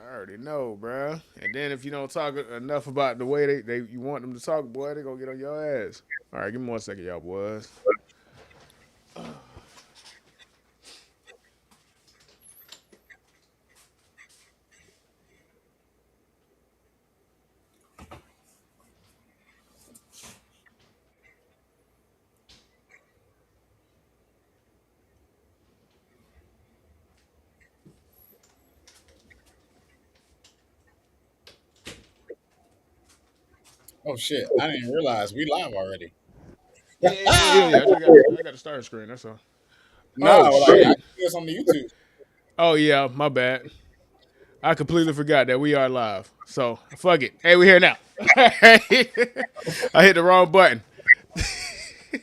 already know, bro. And then if you don't talk enough about the way they you want them to talk, boy, they gonna get on your ass. All right, give me 1 second, y'all boys. Oh shit! I didn't realize we live already. Yeah. I got the start screen. That's all. No, Oh like I shit. see us on the YouTube. Oh yeah, my bad. I completely forgot that we are live. So fuck it. Hey, we here now. I hit the wrong button.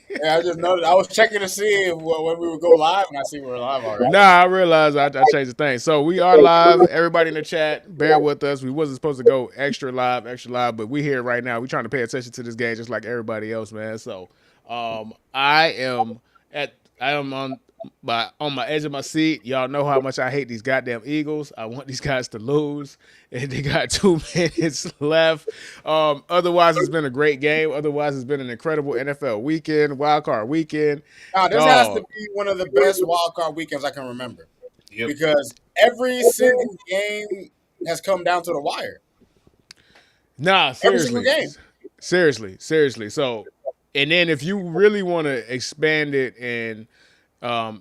Yeah, I just noticed. I was checking to see if, when we would go live, and I see we're live Nah, already. I realized I changed the thing. So we are live. Everybody in the chat, bear with us. We wasn't supposed to go extra live, but we here right now. We trying to pay attention to this game just like everybody else, man. So I am I am on my edge of my seat. Y'all know how much I hate these goddamn Eagles. I want these guys to lose. And they got 2 minutes left. Otherwise, it's been a great game. Otherwise, it's been an incredible NFL weekend, wild card weekend. Now, this has to Dog. be one of the best wild card weekends I can remember Yep. because every single game has come down to the wire. Nah, Every single seriously. game. Seriously. So, and then if you really want to expand it and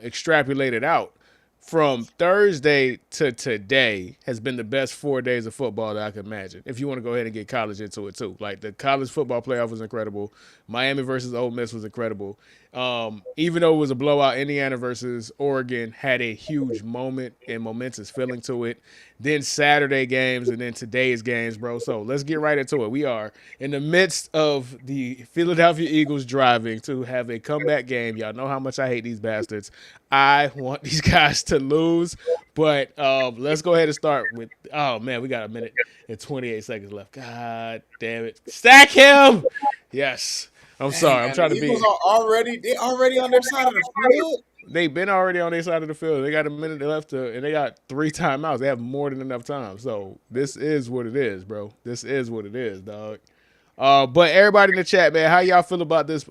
extrapolate it out, from Thursday to today has been the best 4 days of football that I could imagine. If you want to go ahead and get college into it too, like the college football playoff was incredible. Miami versus Ole Miss was incredible. Even though it was a blowout, Indiana versus Oregon had a huge moment and momentous feeling to it. Then Saturday games and then today's games, bro. So let's get right into it. We are in the midst of the Philadelphia Eagles driving to have a comeback game. Y'all know how much I hate these bastards. I want these guys to lose, but let's go ahead and start with. Oh man, we got a minute and 28 seconds left. God damn it! Stack him. Yes. I'm Dang, sorry. I'm man, the trying to Eagles be. are already on their side of the field. They've been already on their side of the field. They got a minute left and they got 3 timeouts. They have more than enough time. So this is what it is, bro. This is what it is, dog. But everybody in the chat, man, how y'all feel about this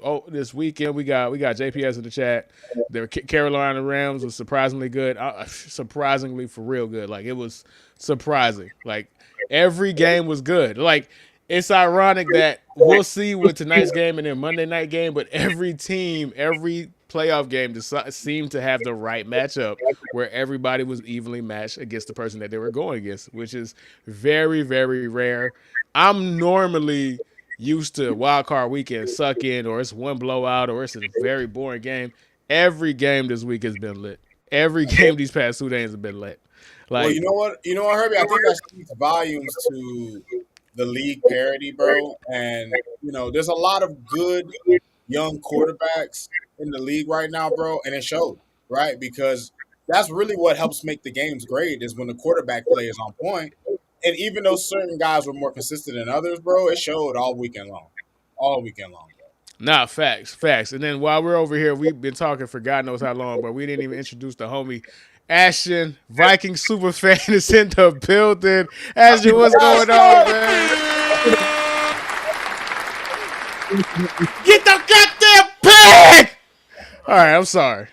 weekend? We got JPS in the chat. The Carolina Rams was surprisingly good. Surprisingly for real good. Like it was surprising. Like every game was good. Like it's ironic that we'll see with tonight's game and then Monday night game, but every team, every playoff game seemed to have the right matchup where everybody was evenly matched against the person that they were going against, which is very, very rare. I'm normally used to wild card weekend suck in, or it's one blowout, or it's a very boring game. Every game this week has been lit. Every game these past 2 days have been lit. Well, Like, you know what, Herbie? I think that speaks volumes to the league parity, bro. And there's a lot of good young quarterbacks in the league right now, bro, and it showed, right? Because that's really what helps make the games great is when the quarterback play is on point. And even though certain guys were more consistent than others, bro, it showed all weekend long, bro. nah, facts. And then while we're over here, we've been talking for God knows how long, but we didn't even introduce the homie Ashton, Viking super fan, is in the building. Ashton, what's going on, man? Get the goddamn pick! All right, I'm sorry.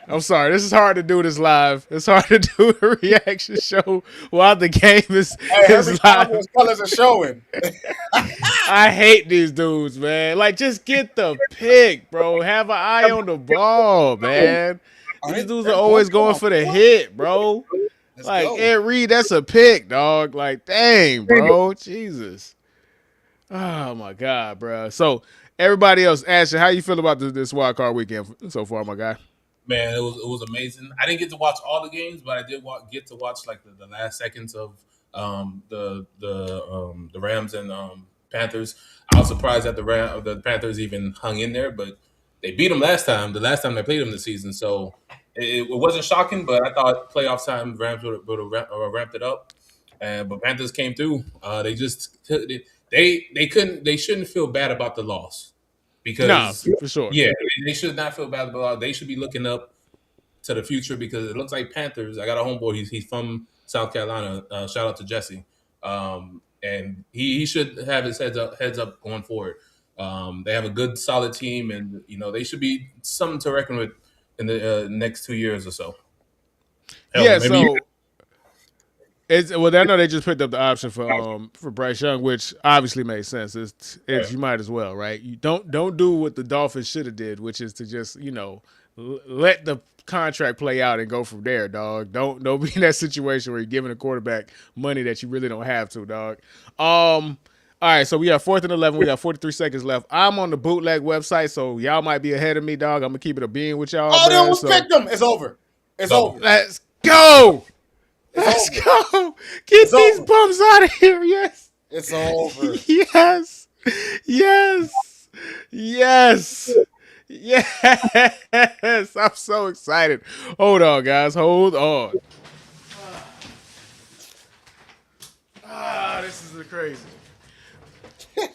This is hard to do this live. It's hard to do a reaction show while the game Hey, Herbie is live. Cowboys colors are showing. I hate these dudes, man. Like, just get the pick, bro. Have an eye on the ball, man. Are These they? dudes are They're going always for going on for the point. hit, bro. Let's Like, go. Ed Reed, that's a pick, dog. Like, dang, bro. Jesus. Oh, my God, bro. So, everybody else, Ashton, how you feel about this wild card weekend so far, my guy? Man, it was amazing. I didn't get to watch all the games, but I did get to watch like the last seconds of the Rams and Panthers. I was surprised that the Panthers even hung in there, but they beat them last time. The last time they played them this season, so it wasn't shocking. But I thought playoff time Rams would have ramped it up, but Panthers came through. They couldn't they shouldn't feel bad about the loss Nah, because for sure. yeah, they should not feel bad about. They should be looking up to the future because it looks like Panthers. I got a homeboy. He's from South Carolina. Shout out to Jesse. And he should have his heads up going forward. They have a good, solid team, and they should be something to reckon with in the next 2 years or so. Hell, Yeah, maybe. so I know they just picked up the option for Bryce Young, which obviously makes sense. It's you might as well, right? You don't do what the Dolphins should have did, which is to just let the contract play out and go from there, dog. Don't be in that situation where you're giving a quarterback money that you really don't have to, dog. All right, so we have 4th and 11. We got 43 seconds left. I'm on the bootleg website, so y'all might be ahead of me, dog. I'm gonna keep it a being with y'all. Oh, man, then we picked them. It's over. It's over. Let's go. Let's go. Get these bums out of here. Yes. It's over. Yes. Yes. Yes. Yes. I'm so excited. Hold on, guys. Hold on. This is crazy. All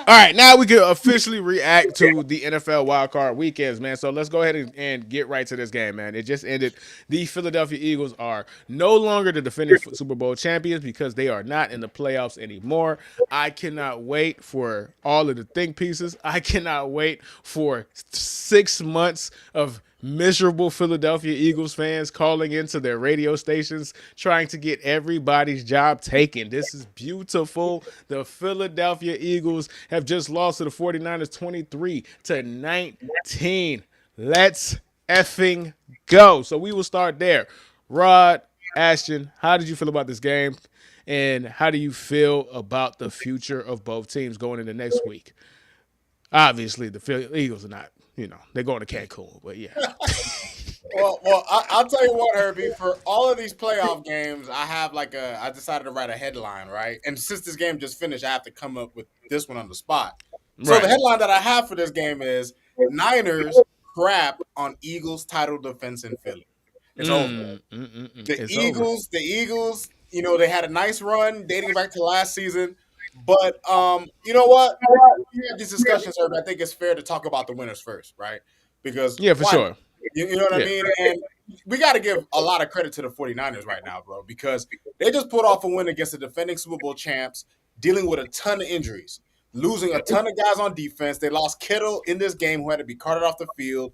right, now we can officially react to the NFL wildcard weekends, man. So let's go ahead and get right to this game, man. It just ended. The Philadelphia Eagles are no longer the defending Super Bowl champions because they are not in the playoffs anymore. I cannot wait for all of the think pieces. I cannot wait for 6 months of miserable Philadelphia Eagles fans calling into their radio stations trying to get everybody's job taken. This is beautiful. The Philadelphia Eagles have just lost to the 49ers 23-19. Let's effing go. So we will start there. Rod, Ashton, how did you feel about this game? And how do you feel about the future of both teams going into next week? Obviously, the Eagles are not, they're going to Cancun, but yeah. Well, I'll tell you what, Herbie. For all of these playoff games, I decided to write a headline, right? And since this game just finished, I have to come up with this one on the spot. So the headline that I have for this game is Niners crap on Eagles title defense in Philly. It's over. The Eagles, they had a nice run dating back to last season. But you know what? We have these discussions, Herbie. I think it's fair to talk about the winners first, right? Because for sure. You know what I mean? And we got to give a lot of credit to the 49ers right now, bro, because they just pulled off a win against the defending Super Bowl champs, dealing with a ton of injuries, losing a ton of guys on defense. They lost Kittle in this game who had to be carted off the field,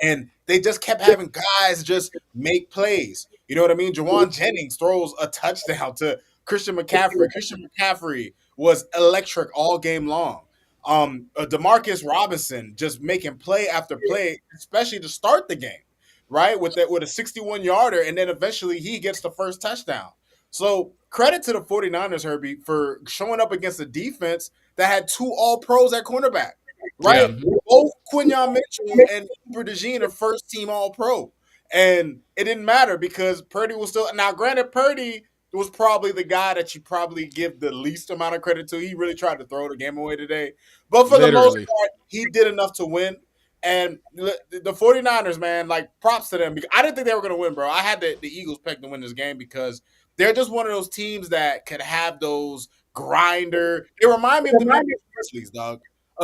and they just kept having guys just make plays. You know what I mean? Jawan Jennings throws a touchdown to Christian McCaffrey. Christian McCaffrey was electric all game long. Demarcus Robinson just making play after play, especially to start the game, right? With a 61-yarder, and then eventually he gets the first touchdown. So credit to the 49ers, Herbie, for showing up against a defense that had 2 all-pros at cornerback, right? Yeah. Both Quinyon Mitchell and Hubert DeJean are first-team all-pro. And it didn't matter because Purdy was still – now, granted, Purdy – was probably the guy that you probably give the least amount of credit to. He really tried to throw the game away today. But for the most part, he did enough to win. And the 49ers, man, props to them. I didn't think they were going to win, bro. I had the Eagles pegged to win this game because they're just one of those teams that could have those grinder. They remind me of the Memphis Grizzlies, dog,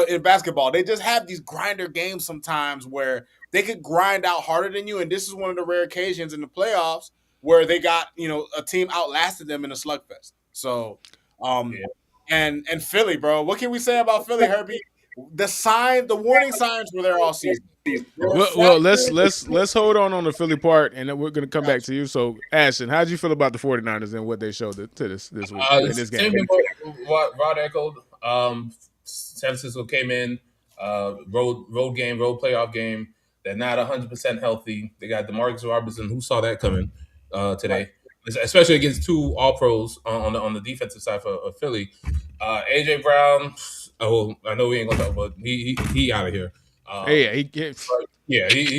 in basketball. They just have these grinder games sometimes where they could grind out harder than you. And this is one of the rare occasions in the playoffs where they got, a team outlasted them in a slugfest. So, and Philly, bro, what can we say about Philly, Herbie? The warning signs were there all season. Well, let's hold on the Philly part, and then we're going to come back to you. So, Ashton, how did you feel about the 49ers and what they showed to this week in this game? What Rod echoed. San Francisco came in, road playoff game. They're not 100% healthy. They got Demarcus Robinson. Who saw that coming? Today, especially against 2 All-Pros on the defensive side for Philly. AJ Brown, I know we ain't gonna talk about he out of here. He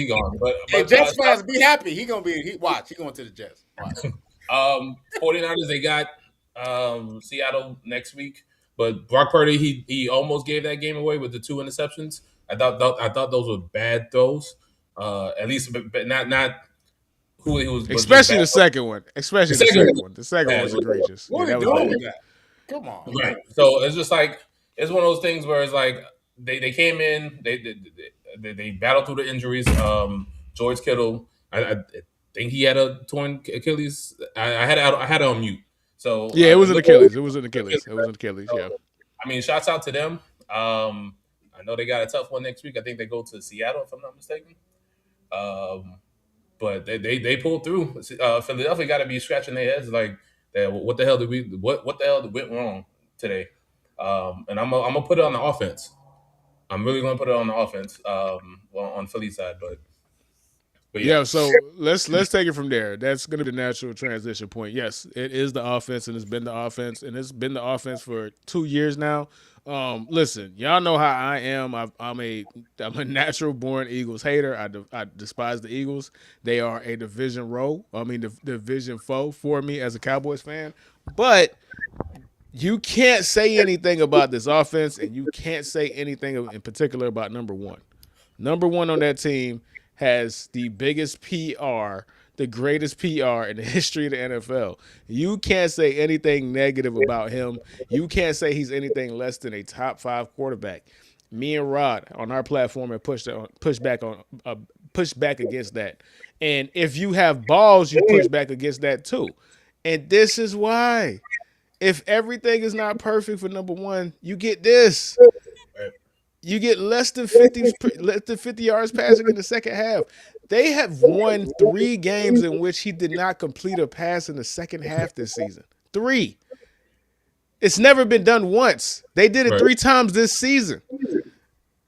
gone. But Jets fans, be happy. He going to the Jets. Watch. 49ers, they got Seattle next week, but Brock Purdy he almost gave that game away with the 2 interceptions. I thought those were bad throws. At least, but not. Especially the second one. The second one was egregious. What are we doing with that? Come on. Right. So it's just it's one of those things where it's they came in, they battled through the injuries. George Kittle, I think he had a torn Achilles. I had it on mute. So Yeah, it was an look, Achilles. It was an Achilles. It was an Achilles. Yeah. I mean, shouts out to them. I know they got a tough one next week. I think they go to Seattle, if I'm not mistaken. Um, but they pulled through. Philadelphia got to be scratching their heads like, what the hell did we what the hell went wrong today? And I'm gonna put it on the offense. I'm really gonna put it on the offense. On Philly side, but yeah. Yeah, so let's take it from there. That's going to be the natural transition point. Yes, it is the offense, and it's been the offense, and it's been the offense for 2 years now. Listen, y'all know how I am. I'm a natural born Eagles hater. I despise the Eagles. They are a division row. I mean, the division foe for me as a Cowboys fan. But you can't say anything about this offense, and you can't say anything in particular about number one. Number one on that team has the biggest PR, the greatest PR in the history of the NFL. You can't say anything negative about him. You can't say he's anything less than a top 5 quarterback. Me and Rod on our platform have pushed back against that. And if you have balls, you push back against that too. And this is why. If everything is not perfect for number one, you get this. You get less than 50 yards passing in the second half. They have won 3 games in which he did not complete a pass in the second half this season. 3. It's never been done once. They did it Right. 3 times this season.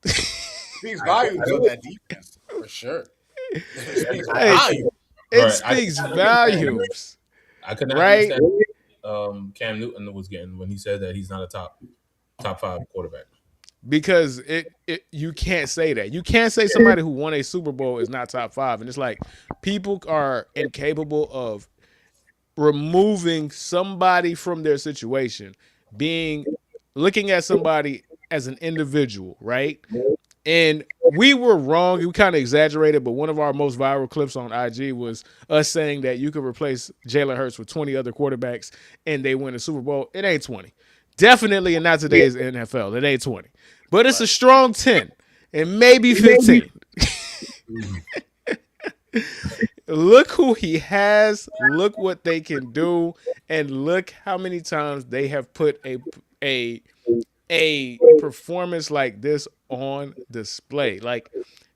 Speaks volumes of that defense for sure. It speaks Hey, volumes. It Right. speaks volumes. I could not Right? understand Cam Newton was getting when he said that he's not a top 5 quarterback. Because you can't say that. You can't say somebody who won a Super Bowl is not top 5. And it's like people are incapable of removing somebody from their situation, looking at somebody as an individual, right? And we were wrong. We kind of exaggerated, but one of our most viral clips on IG was us saying that you could replace Jalen Hurts with 20 other quarterbacks and they win a Super Bowl. It ain't 20. Definitely in not today's NFL. It ain't 20. But it's a strong 10 and maybe 15. Look who he has. Look what they can do. And look how many times they have put a performance like this on display. Like,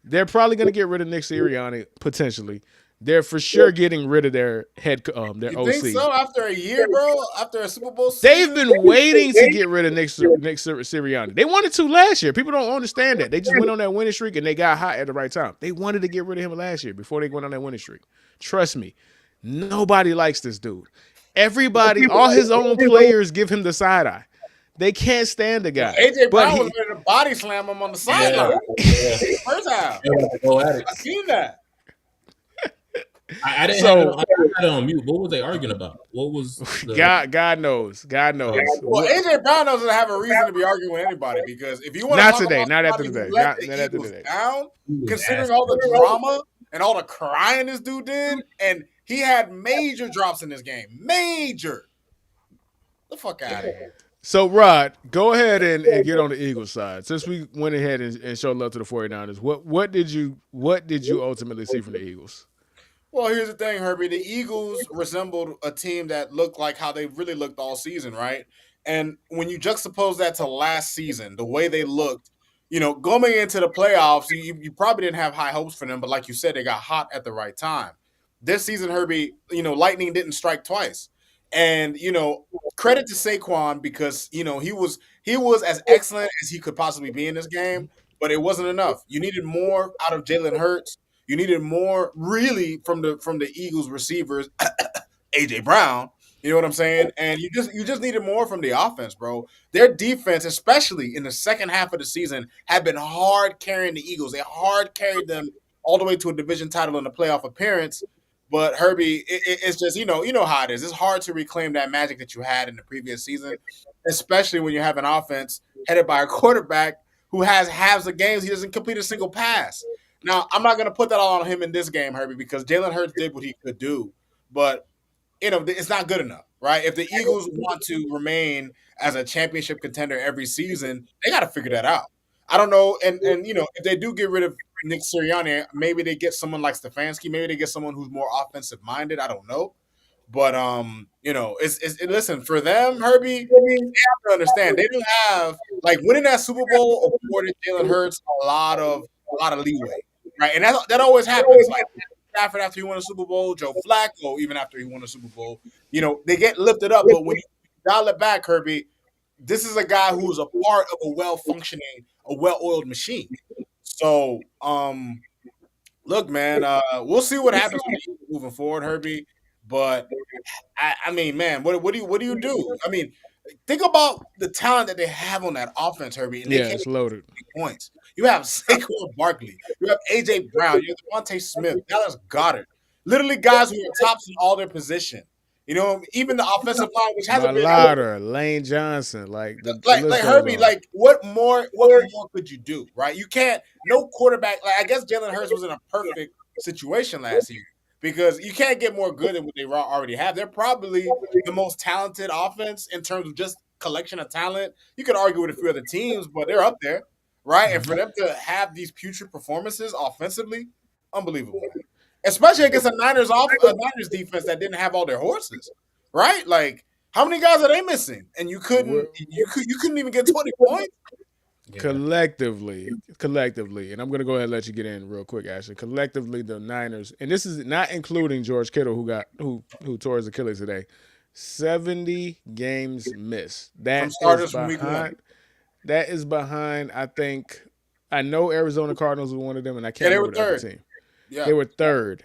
they're probably going to get rid of Nick Sirianni, potentially. They're for sure getting rid of their their You OC. think so? After a year, bro? After a Super Bowl They've season? been waiting to get rid of Nick Sirianni. They wanted to last year. People don't understand that. They just went on that winning streak and they got hot at the right time. They wanted to get rid of him last year before they went on that winning streak. Trust me, nobody likes this dude. Everybody, all his own players give him the side eye. They can't stand the guy. AJ But Brown was ready to body slam him on the sideline. Yeah. First half. Go at it. I seen that. I didn't So- have I had it on mute. What was they arguing about? What was the, God knows. God knows. Well, AJ Brown doesn't have a reason to be arguing with anybody because if you want to Not talk today, about not after somebody who today, let not the after Eagles today. down, he was considering asking. all the drama and all the crying this dude did, and he had major drops in this game. Major. The fuck out of here. So, Rod, go ahead and get on the Eagles side. Since we went ahead and showed love to the 49ers, what did you ultimately see from the Eagles? Well, here's the thing, Herbie. The Eagles resembled a team that looked like how they really looked all season, right? And when you juxtapose that to last season, the way they looked, going into the playoffs, you probably didn't have high hopes for them, but like you said, they got hot at the right time. This season, Herbie, lightning didn't strike twice. And, credit to Saquon because, he was as excellent as he could possibly be in this game, but it wasn't enough. You needed more out of Jalen Hurts. You needed more, really, from the Eagles receivers, AJ Brown. You know what I'm saying? And you just needed more from the offense, bro. Their defense, especially in the second half of the season, had been hard carrying the Eagles. They hard carried them all the way to a division title and a playoff appearance. But Herbie, it's just you know how it is. It's hard to reclaim that magic that you had in the previous season, especially when you have an offense headed by a quarterback who has halves of games he doesn't complete a single pass. Now, I'm not going to put that all on him in this game, Herbie, because Jalen Hurts did what he could do, but it's not good enough, right? If the Eagles want to remain as a championship contender every season, they got to figure that out. I don't know, and if they do get rid of Nick Sirianni, maybe they get someone like Stefanski, maybe they get someone who's more offensive minded. I don't know, But listen, for them, Herbie, they have to understand they don't have like winning that Super Bowl afforded Jalen Hurts a lot of leeway, right? And that always happens. Like Stafford after he won a Super Bowl, Joe Flacco even after he won a Super Bowl, they get lifted up. But when you dial it back, Herbie, this is a guy who's a part of a well-functioning, a well-oiled machine. So, look, man, we'll see what happens moving forward, Herbie. But I mean, man, what do you do? I mean, think about the talent that they have on that offense, Herbie, and they Yeah, can't it's loaded. make points. You have Saquon Barkley, you have AJ Brown, you have Devontae Smith, Dallas Goddard, literally guys who are tops in all their position. Even the offensive line, which hasn't been Malata, Lane Johnson, like the like list goes Herbie, on. like what more could you do, right? You can't. No quarterback. Like I guess Jalen Hurts was in a perfect situation last year because you can't get more good than what they already have. They're probably the most talented offense in terms of just collection of talent. You could argue with a few other teams, but they're up there, right? And for them to have these putrid performances offensively, unbelievable, man. Especially against a Niners defense that didn't have all their horses, right? Like how many guys are they missing? And you couldn't even get 20 points. Yeah. Collectively, and I'm gonna go ahead and let you get in real quick, Ashley. Collectively, the Niners, and this is not including George Kittle, who tore his Achilles today. 70 games missed. That From starters is from week one. behind. That is behind. I know Arizona Cardinals were one of them, and I can't Yeah, they were remember the other third. team. Yeah. They were third,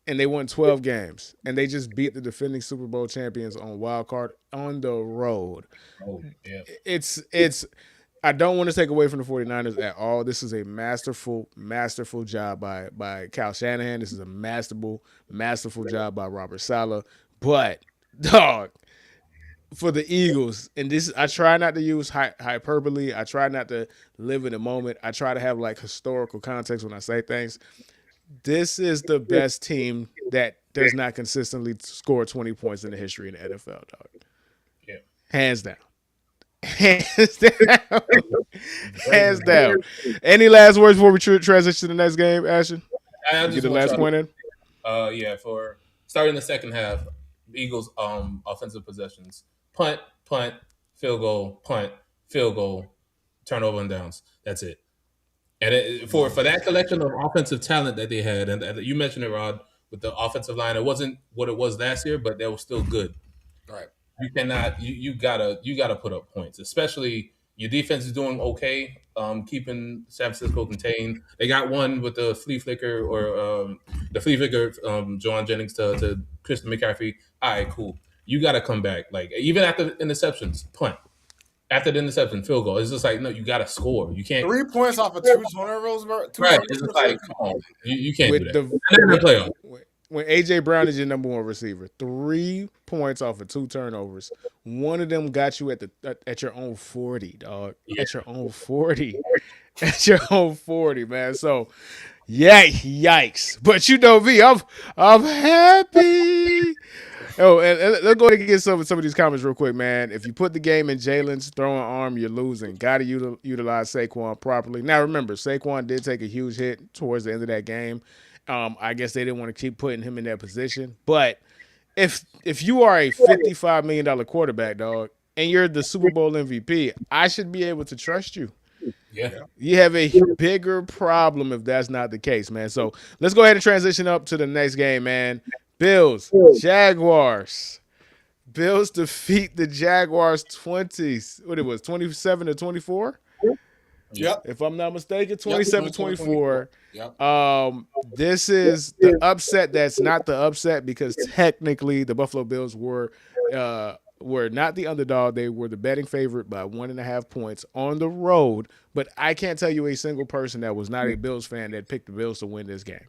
and they won 12 games, and they just beat the defending Super Bowl champions on wild card on the road. Oh, yeah. It's I don't want to take away from the 49ers at all. This is a masterful job by Kyle Shanahan. This is a masterful job by Robert Saleh. But dog, for the Eagles, and this I try not to use hyperbole. I try not to live in the moment. I try to have like historical context when I say things. This is the best team that does not consistently score 20 points in the history in the NFL, dog. Yeah. Hands down. Hands down. Hands down. Any last words before we transition to the next game, Ashton? I Get just the want last y'all point in. Yeah, for starting the second half, Eagles offensive possessions: punt, field goal, turnover and downs. That's it. And for that collection of offensive talent that they had, and you mentioned it, Rod, with the offensive line, it wasn't what it was last year, but they were still good. Right. You cannot. You gotta put up points, especially your defense is doing okay, keeping San Francisco contained. They got one with the flea flicker John Jennings to Christian McCaffrey. All right, cool. You got to come back. Like even after interceptions, punt. After the interception, field goal. It's just like no, you got to score. You can't. 3 points off of 2 turnovers, bro. Right. It's just like come on, you can't With do that. the- And then the playoff. When AJ Brown is your number one receiver, 3 points off of 2 turnovers. One of them got you at your own 40, dog. Yeah. At your own 40. At your own 40, man. So, yikes. But you know me, I'm happy. Oh, and let's go ahead and get some of these comments real quick, man. If you put the game in Jalen's throwing arm, you're losing. Got to utilize Saquon properly. Now, remember, Saquon did take a huge hit towards the end of that game. I guess they didn't want to keep putting him in that position. But if you are a $55 million quarterback, dog, and you're the Super Bowl MVP, I should be able to trust you. Yeah. You have a bigger problem if that's not the case, man. So let's go ahead and transition up to the next game, man. Bills, Jaguars. Bills defeat the Jaguars 27-24. Yep. If I'm not mistaken, 27-24. Yep. This is the upset that's not the upset because technically the Buffalo Bills were not the underdog. They were the betting favorite by 1.5 points on the road. But I can't tell you a single person that was not a Bills fan that picked the Bills to win this game.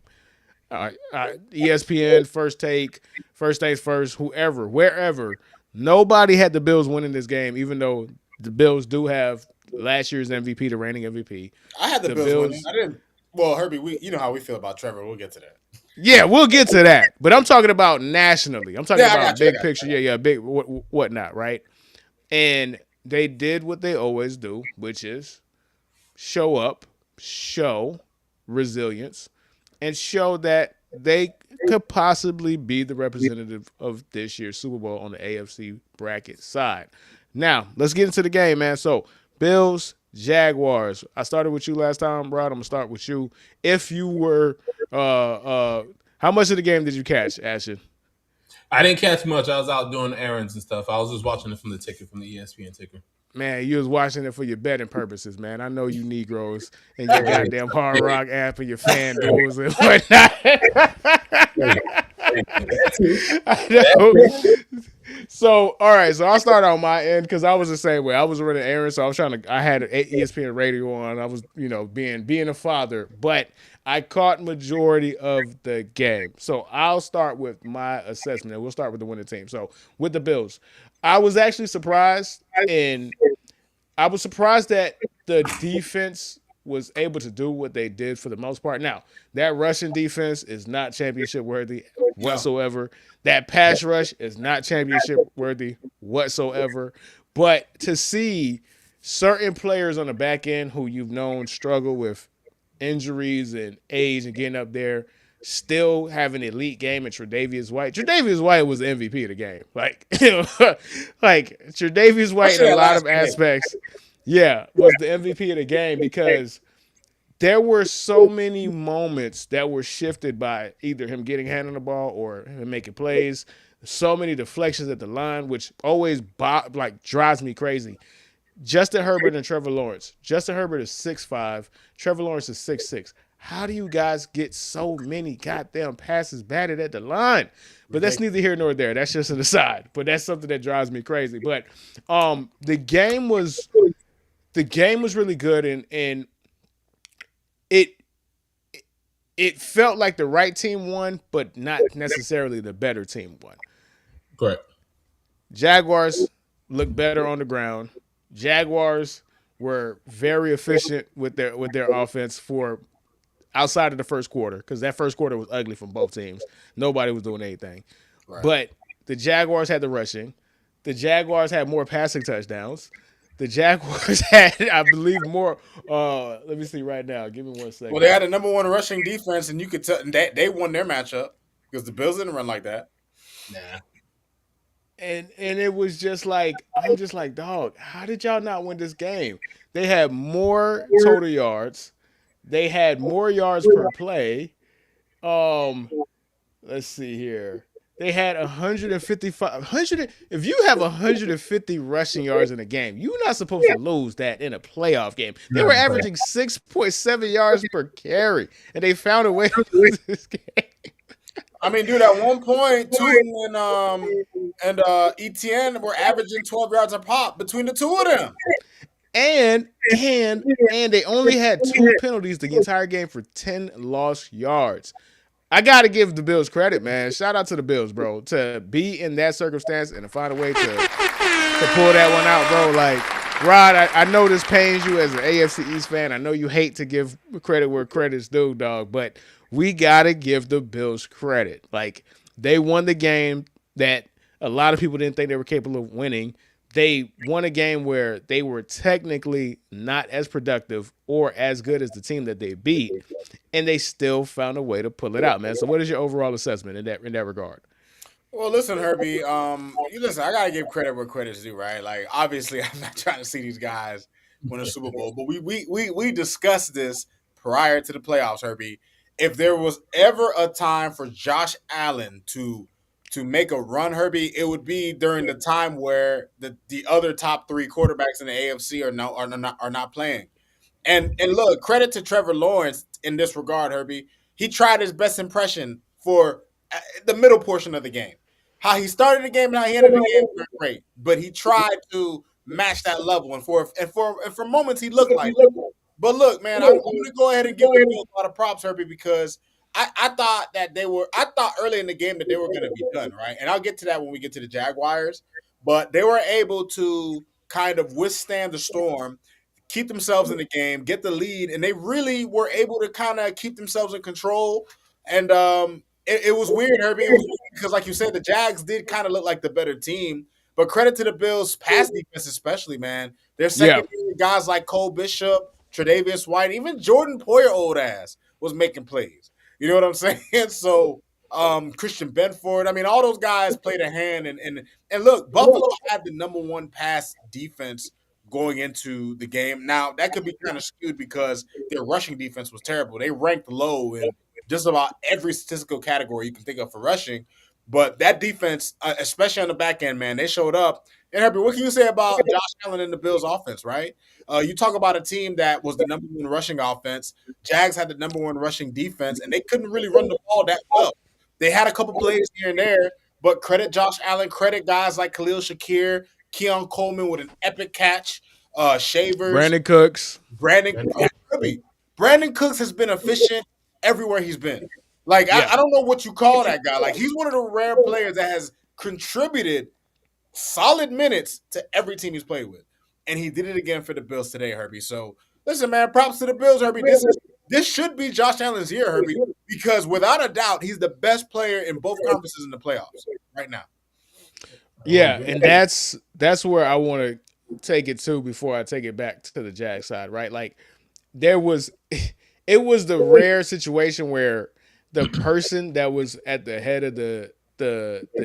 ESPN, First Take, First Things First, whoever, wherever, nobody had the Bills winning this game, even though the Bills do have last year's MVP, the reigning MVP. I had the Bills winning. I didn't. Well, Herbie, you know how we feel about Trevor. We'll get to that. Yeah, we'll get to that. But I'm talking about nationally. I'm talking about big picture. Big whatnot, right? And they did what they always do, which is show up, show resilience, and show that they could possibly be the representative of this year's Super Bowl on the AFC bracket side. Now, let's get into the game, man. So, Bills, Jaguars. I started with you last time, Rod. I'm gonna start with you. If you were, how much of the game did you catch, Ashton? I didn't catch much. I was out doing errands and stuff. I was just watching it from the ticker, from the ESPN ticker. Man, you was watching it for your betting purposes, man. I know you Negroes and your goddamn Hard Rock app and your fan duels and whatnot. I know. So, all right. So I'll start on my end because I was the same way. I was running errands, so I was trying to. I had ESPN radio on. I was, being a father, but I caught majority of the game. So I'll start with my assessment, and we'll start with the winning team. So with the Bills, I was actually surprised, and I was surprised that the defense was able to do what they did for the most part. Now, that Russian defense is not championship worthy whatsoever. That pass rush is not championship worthy whatsoever. But to see certain players on the back end who you've known struggle with injuries and age and getting up there, still have an elite game in Tre'Davious White. Tre'Davious White was the MVP of the game. Like Tre'Davious White in a lot of aspects, was the MVP of the game because there were so many moments that were shifted by either him getting hand on the ball or him making plays. So many deflections at the line, which always drives me crazy. Justin Herbert and Trevor Lawrence. Justin Herbert is 6'5". Trevor Lawrence is 6'6". How do you guys get so many goddamn passes batted at the line? But that's neither here nor there. That's just an aside. But that's something that drives me crazy. But the game was really good, and it felt like the right team won, but not necessarily the better team won. Correct. Jaguars looked better on the ground. Jaguars were very efficient with their offense for outside of the first quarter, because that first quarter was ugly from both teams. Nobody was doing anything. Right. But the Jaguars had the rushing. The Jaguars had more passing touchdowns. The Jaguars had, I believe, more. Let me see right now. Give me 1 second. Well, they had a number one rushing defense, and you could tell that they won their matchup because the Bills didn't run like that. Nah. And it was just like, I'm just like, dog, how did y'all not win this game? They had more total yards. They had more yards per play. Let's see here. They had 155. If you have 150 rushing yards in a game, you're not supposed to lose that in a playoff game. They were averaging 6.7 yards per carry, and they found a way to lose this game. I mean, dude, at one point, Tootin and ETN were averaging 12 yards a pop between the two of them. And they only had 2 penalties the entire game for 10 lost yards. I got to give the Bills credit, man. Shout out to the Bills, bro, to be in that circumstance and to find a way to pull that one out, bro. Like, Rod, I know this pains you as an AFC East fan. I know you hate to give credit where credit's due, dog, but we got to give the Bills credit. Like, they won the game that a lot of people didn't think they were capable of winning. They won a game where they were technically not as productive or as good as the team that they beat, and they still found a way to pull it out, man. So what is your overall assessment in that regard? Well, listen, Herbie, listen, I gotta give credit where credit's due, right? Like, obviously, I'm not trying to see these guys win a Super Bowl, but we discussed this prior to the playoffs, Herbie. If there was ever a time for Josh Allen to make a run, Herbie, it would be during the time where the other top 3 quarterbacks in the AFC are not playing. And look, credit to Trevor Lawrence in this regard, Herbie. He tried his best impression for the middle portion of the game. How he started the game and how he ended the game was great, but he tried to match that level. And for moments he looked like it. But look, man, I'm going to go ahead and give them a lot of props, Herbie, because I thought early in the game that they were going to be done, right? And I'll get to that when we get to the Jaguars. But they were able to kind of withstand the storm, keep themselves in the game, get the lead, and they really were able to kind of keep themselves in control. And it was weird, Herbie, because like you said, the Jags did kind of look like the better team. But credit to the Bills' pass defense especially, man. Their secondary guys like Cole Bishop, Tre'Davious White, even Jordan Poyer, old ass, was making plays. You know what I'm saying? So Christian Benford. I mean, all those guys played a hand. And look, Buffalo had the number one pass defense going into the game. Now that could be kind of skewed because their rushing defense was terrible. They ranked low in just about every statistical category you can think of for rushing. But that defense, especially on the back end, man, they showed up. And Herbie, what can you say about Josh Allen and the Bills' offense? Right? You talk about a team that was the number one rushing offense. Jags had the number one rushing defense, and they couldn't really run the ball that well. They had a couple plays here and there, but credit Josh Allen, credit guys like Khalil Shakir, Keon Coleman with an epic catch, Shavers, Brandon Cooks. Brandon Cooks has been efficient everywhere he's been. Like, Yeah. I don't know what you call that guy. Like, he's one of the rare players that has contributed solid minutes to every team he's played with. And he did it again for the Bills today, Herbie. So, listen, man, props to the Bills, Herbie. This should be Josh Allen's year, Herbie, because without a doubt, he's the best player in both conferences in the playoffs right now. Yeah, and that's where I want to take it to before I take it back to the Jag side, right? Like it was the rare situation where the person that was at the head of the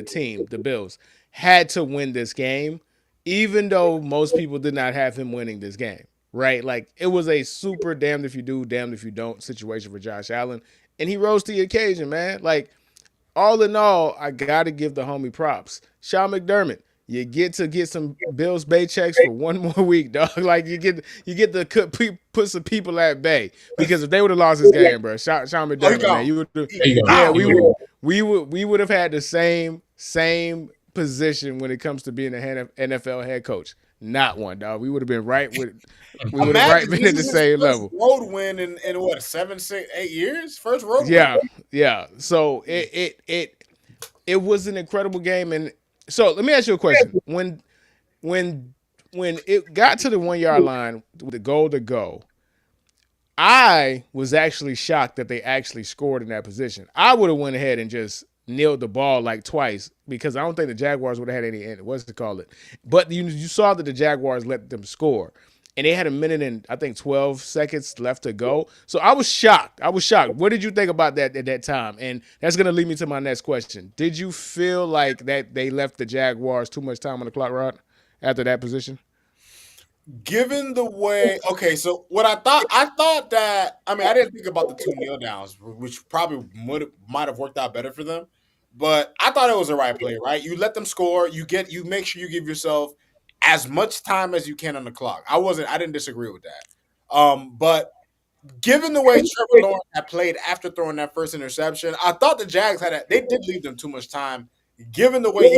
team, the Bills, had to win this game, even though most people did not have him winning this game, right? Like it was a super damned if you do, damned if you don't situation for Josh Allen, and he rose to the occasion, man. Like all in all, I gotta give the homie props. Sean McDermott, you get to get some Bills paychecks for one more week, dog. Like you get to put some people at bay because if they would have lost this game, bro, Sean McDermott, man, you would we would have had the same position when it comes to being a NFL head coach. Not one, dog. We would have been right with. We would have been at the same level. Road win in what 7, 6, 8 years? First road win. win. Yeah. So it was an incredible game, and so let me ask you a question. When it got to the 1 yard line with the goal to go, I was actually shocked that they actually scored in that position. I would have went ahead and just nailed the ball like twice because I don't think the Jaguars would have had any, what's to call it. But you saw that the Jaguars let them score. And they had a minute and I think 12 seconds left to go. So I was shocked. What did you think about that at that time? And that's going to lead me to my next question. Did you feel like that they left the Jaguars too much time on the clock, Rod, after that position? Given the way, okay, so what I thought that, I mean, I didn't think about the 2 kneel downs, which probably might have worked out better for them. But I thought it was the right play, right? You let them score. You make sure you give yourself as much time as you can on the clock. I didn't disagree with that. But given the way Trevor Lawrence had played after throwing that first interception, I thought the Jags they did leave them too much time. Given the way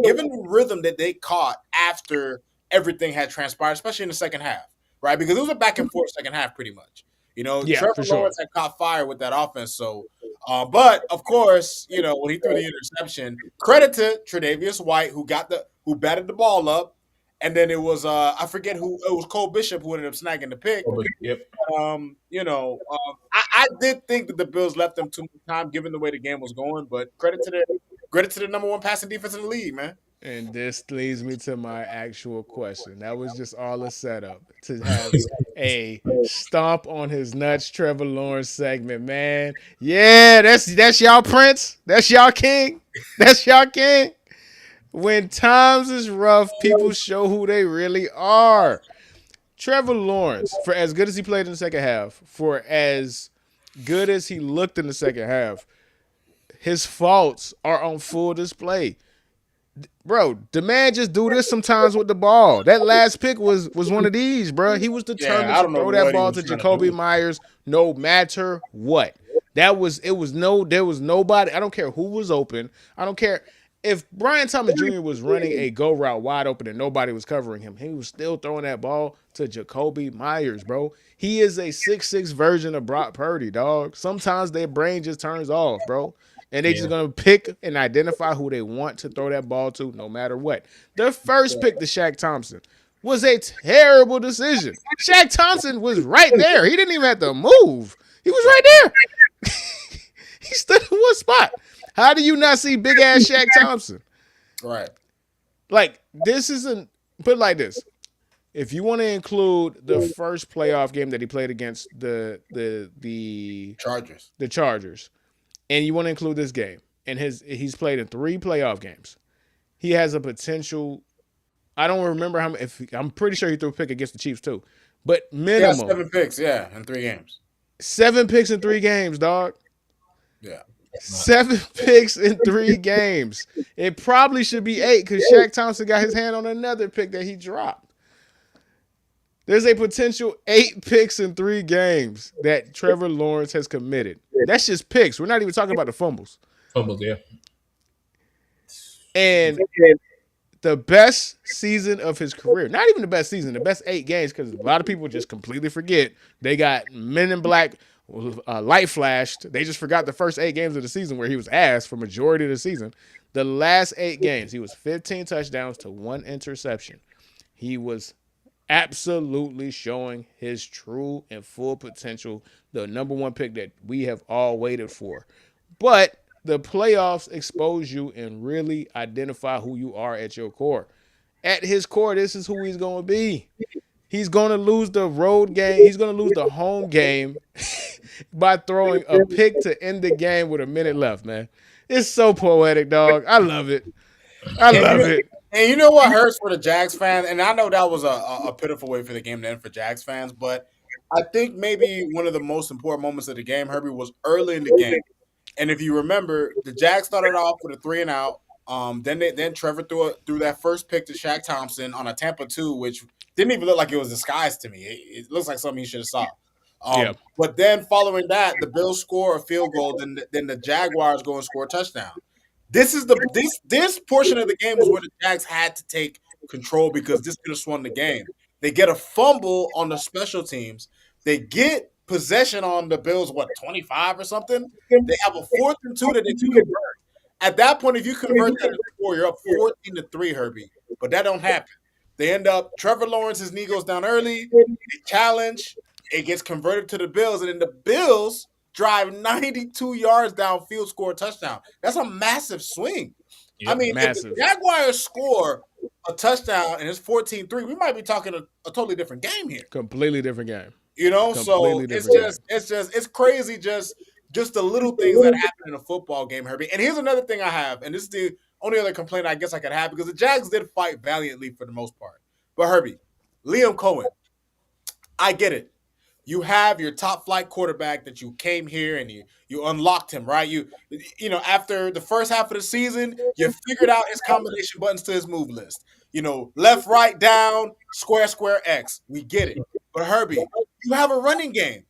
given the rhythm that they caught after everything had transpired, especially in the second half, right? Because it was a back and forth second half, pretty much. Trevor Lawrence had caught fire with that offense. So, but of course, when he threw the interception, credit to Tre'Davious White who batted the ball up, and then it was I forget who it was. Cole Bishop who ended up snagging the pick. Yep. I did think that the Bills left them too much time given the way the game was going, but credit to the number one passing defense in the league, man. And this leads me to my actual question. That was just all a setup to have a stomp on his nuts Trevor Lawrence segment, man. Yeah, that's y'all Prince. That's y'all King. That's y'all King. When times is rough, people show who they really are. Trevor Lawrence, for as good as he played in the second half, for as good as he looked in the second half, his faults are on full display. Bro, the man just do this sometimes with the ball. That last pick was one of these, bro. He was determined to throw that ball to Jacoby Myers no matter what. There was nobody. I don't care who was open. I don't care if Brian Thomas Jr. was running a go route wide open and nobody was covering him. He was still throwing that ball to Jacoby Myers, bro. He is a 6'6" version of Brock Purdy, dog. Sometimes their brain just turns off, bro. And they just going to pick and identify who they want to throw that ball to no matter what. Their first pick to Shaq Thompson was a terrible decision. Shaq Thompson was right there. He didn't even have to move. He was right there. He stood in one spot. How do you not see big-ass Shaq Thompson? Right. Like, this isn't – put it like this. If you want to include the first playoff game that he played against the Chargers. The Chargers. and you want to include this game, and he's played in 3 playoff games. He has a potential. I don't remember how many. I'm pretty sure he threw a pick against the Chiefs too, but Yeah, minimum 7 picks. Yeah, in 3 games. 7 picks in 3 games, dog. Yeah. 7 picks in 3 games. It probably should be 8 because Shaq Thompson got his hand on another pick that he dropped. There's a potential 8 picks in 3 games that Trevor Lawrence has committed. That's just picks. We're not even talking about the fumbles. Fumbles, yeah. And the best season of his career, not even the best season, the best 8 games, because a lot of people just completely forget. They got Men in Black light flashed. They just forgot the first 8 games of the season where he was ass for majority of the season. The last 8 games, he was 15 touchdowns to 1 interception. He was absolutely showing his true and full potential, the number 1 pick that we have all waited for. But the playoffs expose you and really identify who you are at your core. At his core, this is who he's going to be. He's going to lose the road game. He's going to lose the home game by throwing a pick to end the game with a minute left, man. It's so poetic, dog. I love it. I love it. And you know what hurts for the Jags fans? And I know that was a pitiful way for the game to end for Jags fans, but I think maybe one of the most important moments of the game, Herbie, was early in the game. And if you remember, the Jags started off with a 3 and out. Then Trevor threw that first pick to Shaq Thompson on a Tampa 2, which didn't even look like it was disguised to me. It looks like something you should have saw. Yeah. But then following that, the Bills score a field goal. Then the Jaguars go and score a touchdown. This portion of the game was where the Jags had to take control because this could have swung the game. They get a fumble on the special teams. They get possession on the Bills, 25 or something? They have a 4th and 2 that they can convert. At that point, if you convert that to 4, you're up 14-3, Herbie. But that don't happen. They end up, Trevor Lawrence's knee goes down early. They challenge. It gets converted to the Bills. And then the Bills drive 92 yards downfield, score a touchdown. That's a massive swing. Yep, I mean, massive. if the Jaguars score a touchdown and it's 14-3, we might be talking a totally different game here. Completely different game. You know, so it's crazy just the little things that happen in a football game, Herbie. And here's another thing I have, and this is the only other complaint I guess I could have because the Jags did fight valiantly for the most part. But Herbie, Liam Cohen, I get it. You have your top flight quarterback that you came here and you unlocked him, right? You know, after the first half of the season, you figured out his combination buttons to his move list. You know, left, right, down, square, square, X. We get it. But Herbie, you have a running game.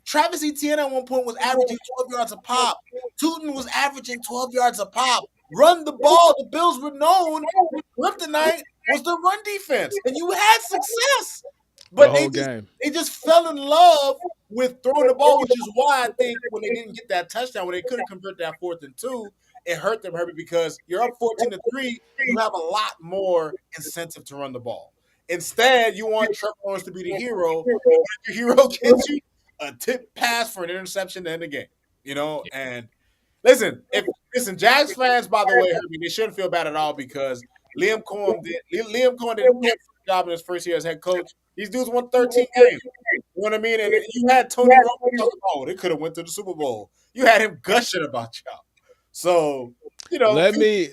Travis Etienne at one point was averaging 12 yards a pop. Tootin was averaging 12 yards a pop. Run the ball. The Bills were known. Kryptonite was the run defense, and you had success. But they just fell in love with throwing the ball, which is why I think when they didn't get that touchdown, when they couldn't convert that 4th and 2, it hurt them, Herbie, because you're up 14-3. You have a lot more incentive to run the ball. Instead, you want Trevor Lawrence to be the hero. If your hero gets you a tip pass for an interception to end the game, you know. And listen, Jags fans, by the way, Herbie, they shouldn't feel bad at all because Liam Cohen did a job in his first year as head coach. These dudes won 13 games. You know what I mean? And you had Tony Romo talking about, they could have went to the Super Bowl. You had him gushing about y'all. So, you know. Let me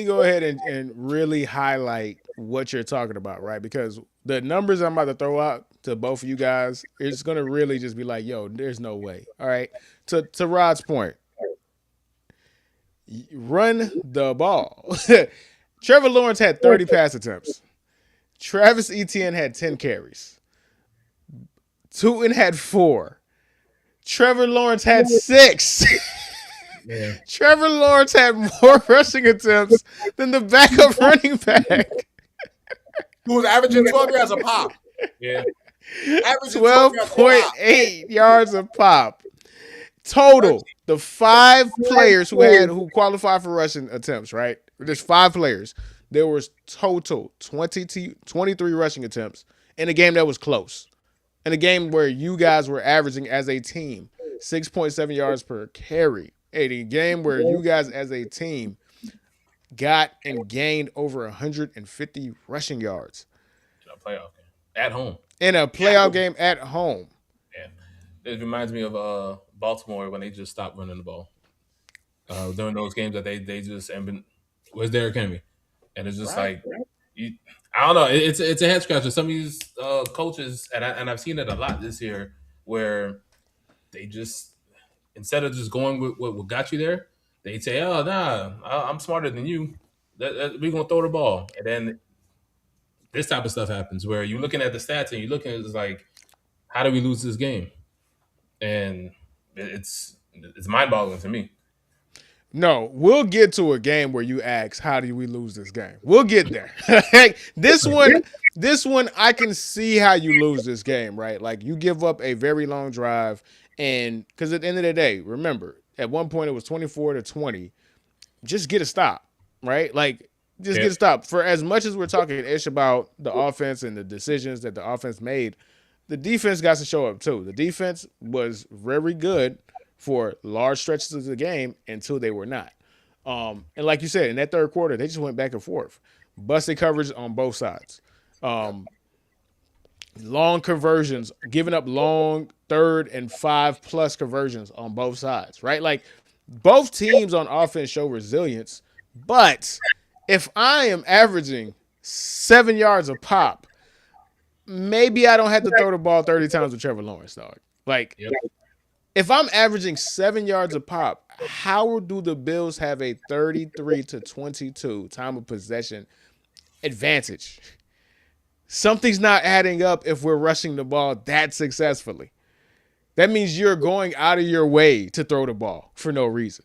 go ahead and really highlight what you're talking about, right? Because the numbers I'm about to throw out to both of you guys, it's going to really just be like, yo, there's no way. All right? To Rod's point, run the ball. Trevor Lawrence had 30 pass attempts. Travis Etienne had 10 carries. Tootin had 4. Trevor Lawrence had 6. Yeah. Trevor Lawrence had more rushing attempts than the backup running back. Who was averaging 12 yards a pop. Yeah. 12.8 yards a pop. Total, the 5 players who qualified for rushing attempts, right? There's 5 players. There was total 23 rushing attempts in a game that was close. In a game where you guys were averaging as a team 6.7 yards per carry. In a game where you guys as a team got and gained over 150 rushing yards. In a playoff game. At home. In a playoff game at home. Yeah. It reminds me of Baltimore when they just stopped running the ball. during those games that they just and been where's Derrick Henry, and it's just Right. like you, I don't know. It's a head scratcher. Some of these coaches, and I've seen it a lot this year, where they just instead of just going with what got you there, they say, "Oh nah, I'm smarter than you. We're gonna throw the ball," and then this type of stuff happens where you're looking at the stats and you're looking at it's like, how do we lose this game? And it's mind boggling to me. No, we'll get to a game where you ask, "How do we lose this game?" We'll get there. Like, this one, I can see how you lose this game, right? Like you give up a very long drive, and because at the end of the day, remember, at one point it was 24-20. Just get a stop, right? Like just Yeah, get a stop. For as much as we're talking ish about the offense and the decisions that the offense made, the defense got to show up too. The defense was very good for large stretches of the game until they were not. And like you said, in that third quarter, they just went back and forth, busted coverage on both sides, long conversions, giving up long third and 5+ conversions on both sides, right? Like both teams on offense show resilience, but if I am averaging 7 yards a pop, maybe I don't have to throw the ball 30 times with Trevor Lawrence, dog. Like, yep, if I'm averaging 7 yards a pop, how do the Bills have a 33-22 time of possession advantage? Something's not adding up if we're rushing the ball that successfully. That means you're going out of your way to throw the ball for no reason.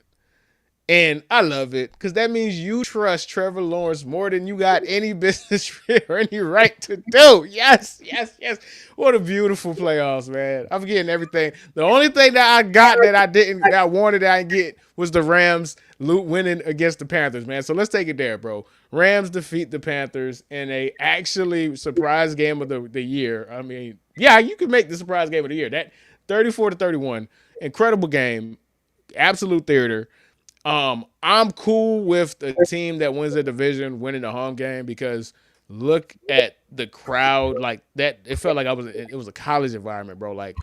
And I love it because that means you trust Trevor Lawrence more than you got any business or any right to do. Yes, yes, yes. What a beautiful playoffs, man. I'm getting everything. The only thing that I got that I didn't, that I wanted that I didn't get was the Rams winning against the Panthers, man. So let's take it there, bro. Rams defeat the Panthers in a actually surprise game of the year. I mean, yeah, you could make the surprise game of the year. That 34-31, incredible game, absolute theater. I'm cool with the team that wins the division winning the home game because look at the crowd like that. It felt like it was a college environment, bro. Like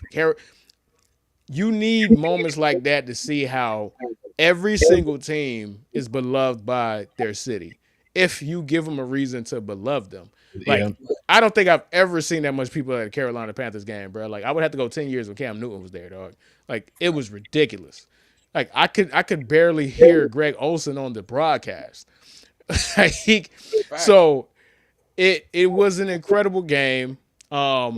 you need moments like that to see how every single team is beloved by their city. If you give them a reason to beloved them, yeah. like I don't think I've ever seen that much people at a Carolina Panthers game, bro. Like I would have to go 10 years when Cam Newton was there, dog. Like it was ridiculous. Like I could barely hear Greg Olsen on the broadcast. Like, so it was an incredible game. I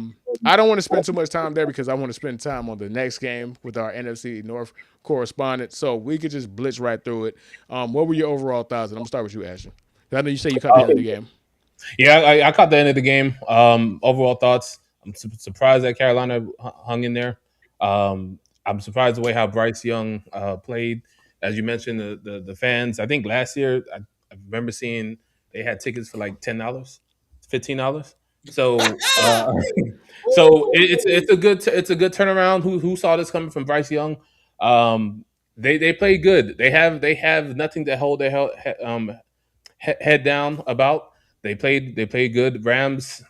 don't want to spend too much time there because I want to spend time on the next game with our NFC North correspondent. So we could just blitz right through it. What were your overall thoughts? And I'm gonna start with you, Ashton. I know you say you caught the end of the game. Yeah, I caught the end of the game. Overall thoughts. I'm surprised that Carolina hung in there. I'm surprised the way how Bryce Young played. As you mentioned, the fans. I think last year I remember seeing they had tickets for like $10, $15. So so it's a good turnaround. Who saw this coming from Bryce Young? They play good. They have nothing to hold their head down about. They played good. Rams.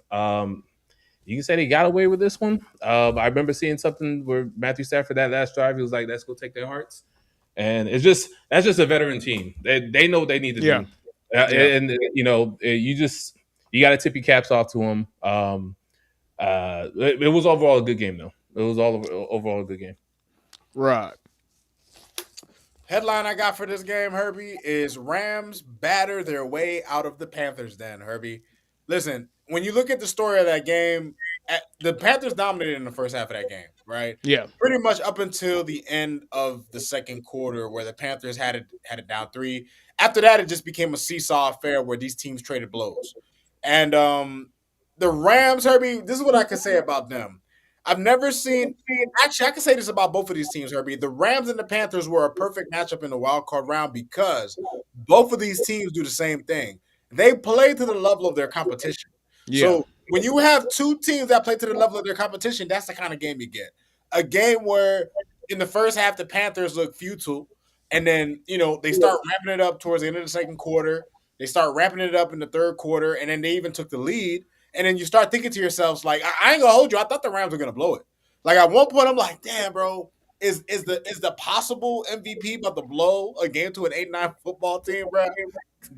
You can say they got away with this one. I remember seeing something where Matthew Stafford that last drive, he was like, "Let's go take their hearts," and that's just a veteran team. They know what they need to Yeah, do, yeah, and you got to tip your caps off to them. It was overall a good game though. It was overall a good game. right. Headline I got for this game, Herbie, is Rams batter their way out of the Panthers den, Herbie. Listen, when you look at the story of that game, the Panthers dominated in the first half of that game, right? Yeah, Pretty much up until the end of the second quarter where the Panthers had it down 3. After that, it just became a seesaw affair where these teams traded blows. And the Rams, Herbie, this is what I can say about them. I've never seen. Actually, I can say this about both of these teams, Herbie. The Rams and the Panthers were a perfect matchup in the wild card round because both of these teams do the same thing. They play to the level of their competition. yeah, So when you have two teams that play to the level of their competition, that's the kind of game you get. A game where in the first half the Panthers look futile, and then they start ramping it up towards the end of the second quarter. They start ramping it up in the third quarter, and then they even took the lead. And then you start thinking to yourselves, like, I ain't gonna hold you. I thought the Rams were gonna blow it. Like at one point, I'm like, damn, bro, is the possible MVP about to blow a game to an 8-9 football team, bro?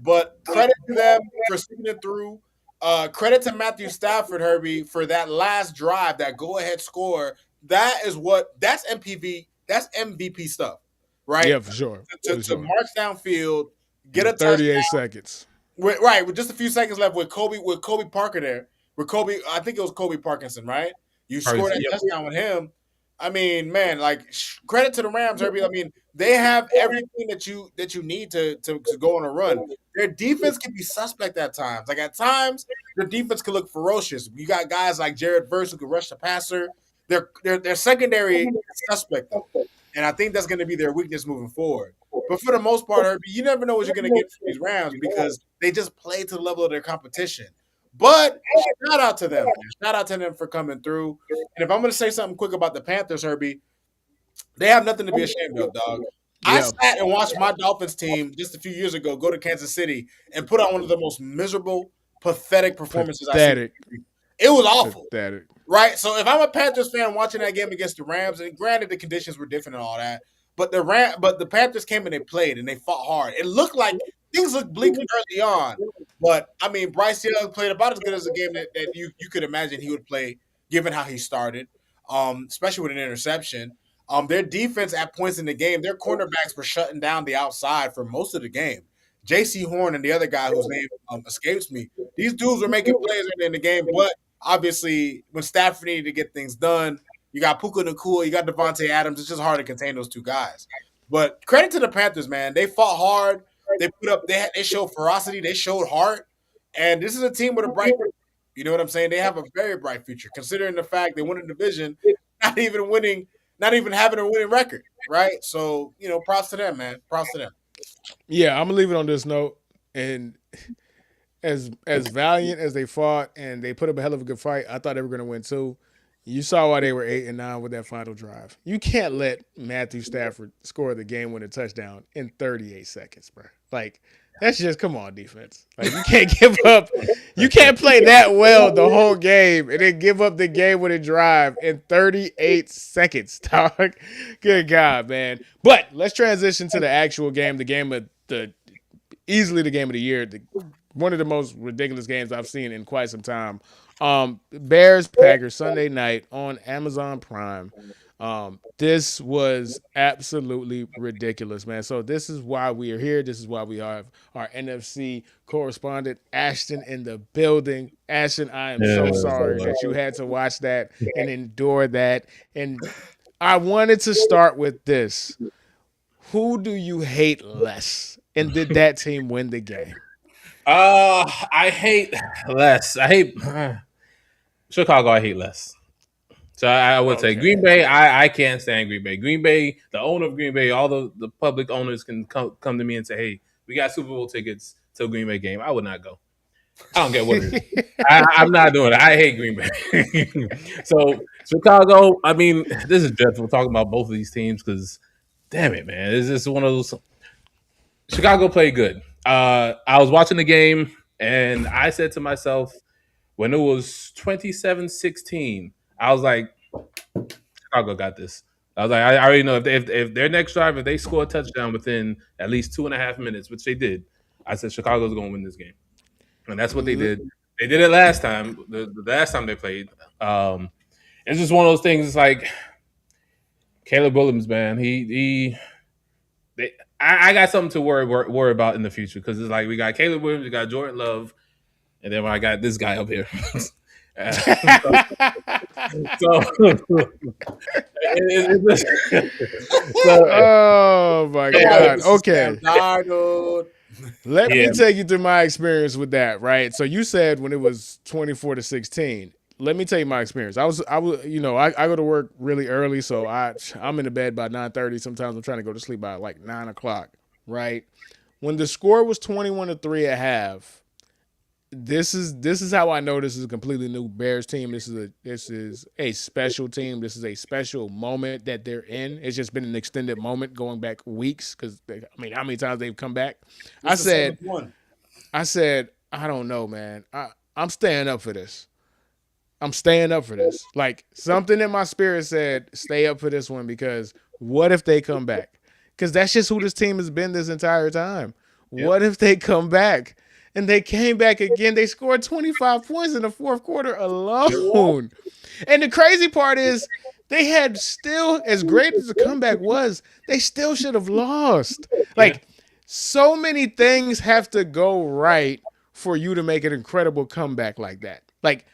But credit to them for seeing it through. Credit to Matthew Stafford, Herbie, for that last drive, that go-ahead score. That's MPV, that's MVP stuff, right? Yeah, for sure. To march downfield, get a 38 touchdown, seconds. with just a few seconds left, with Kobe Parker there, I think it was Kobe Parkinson, right? You scored that touchdown with him. I mean, man, like credit to the Rams, Herbie. I mean, they have everything that you need to go on a run. Their defense can be suspect at times. Like at times, their defense can look ferocious. You got guys like Jared Verse who can rush the passer. Their secondary is suspect though, and I think that's going to be their weakness moving forward. But for the most part, Herbie, you never know what you're going to get from these Rams because they just play to the level of their competition. But shout out to them. Man. Shout out to them for coming through. And if I'm going to say something quick about the Panthers, Herbie, they have nothing to be ashamed of, dog. Yeah. I sat and watched my Dolphins team just a few years ago go to Kansas City and put on one of the most miserable, pathetic performances I've seen. It was awful. Pathetic. Right? So if I'm a Panthers fan watching that game against the Rams, and granted the conditions were different and all that, but the Panthers came and they played and they fought hard. It looked like things looked bleak early on. But I mean, Bryce Young played about as good as a game that you could imagine he would play, given how he started, especially with an interception. Their defense at points in the game, their cornerbacks were shutting down the outside for most of the game. J.C. Horn and the other guy whose name escapes me, these dudes were making plays in the game, but obviously when Stafford needed to get things done, you got Puka Nacua, you got Devontae Adams. It's just hard to contain those two guys. But credit to the Panthers, man. They fought hard. They put up. They showed ferocity. They showed heart. And this is a team with a bright. You know what I'm saying? They have a very bright future, considering the fact they won a division, not even having a winning record, right? So props to them, man. Props to them. Yeah, I'm gonna leave it on this note. And as valiant as they fought and they put up a hell of a good fight, I thought they were gonna win too. You saw why they were 8-9 with that final drive. You can't let Matthew Stafford score the game-winning touchdown in 38 seconds, bro. Like, that's just, come on, defense. Like, you can't give up. You can't play that well the whole game and then give up the game-winning drive in 38 seconds, dog. Good God, man. But let's transition to the actual game, easily the game of the year, one of the most ridiculous games I've seen in quite some time. Bears Packers Sunday night on Amazon Prime. This was absolutely ridiculous, man. So this is why we are here. This is why we have our NFC correspondent Ashton in the building. Ashton, I am so sorry that you had to watch that and endure that. And I wanted to start with this. Who do you hate less? And did that team win the game? I hate less. I hate Chicago. I hate less. So I would say Green Bay. I can't stand Green Bay. Green Bay, the owner of Green Bay, all the public owners can come to me and say, "Hey, we got Super Bowl tickets to a Green Bay game." I would not go. I don't get what it is. I'm not doing it. I hate Green Bay. So Chicago. I mean, this is dreadful talking about both of these teams because, damn it, man, this is one of those. Chicago played good. I was watching the game and I said to myself, when it was 27-16, I was like, Chicago got this. I was like, I already know if their next drive, if they score a touchdown within at least 2.5 minutes, which they did, I said Chicago's going to win this game, and that's what they did. They did it last time. The last time they played, it's just one of those things. It's like Caleb Williams, man. I got something to worry about in the future because it's like we got Caleb Williams, we got Jordan Love, and then I got this guy up here. Oh my God. Okay. Let me take you through my experience with that, right? So you said when it was 24-16. Let me tell you my experience. I go to work really early, so I'm in the bed by 9:30. Sometimes I'm trying to go to sleep by like 9 o'clock, right? When the score was 21-3 at half, this is how I know this is a completely new Bears team. This is a special team. This is a special moment that they're in. It's just been an extended moment going back weeks because how many times they've come back? I said, I don't know, man. I'm staying up for this. I'm staying up for this. Like something in my spirit said, stay up for this one because What if they come back? Because that's just who this team has been this entire time. Yep. What if they come back? And they came back again. They scored 25 points in the fourth quarter alone. And the crazy part is they had still, as great as the comeback was, they still should have lost. Like, so many things have to go right for you to make an incredible comeback like that. Like,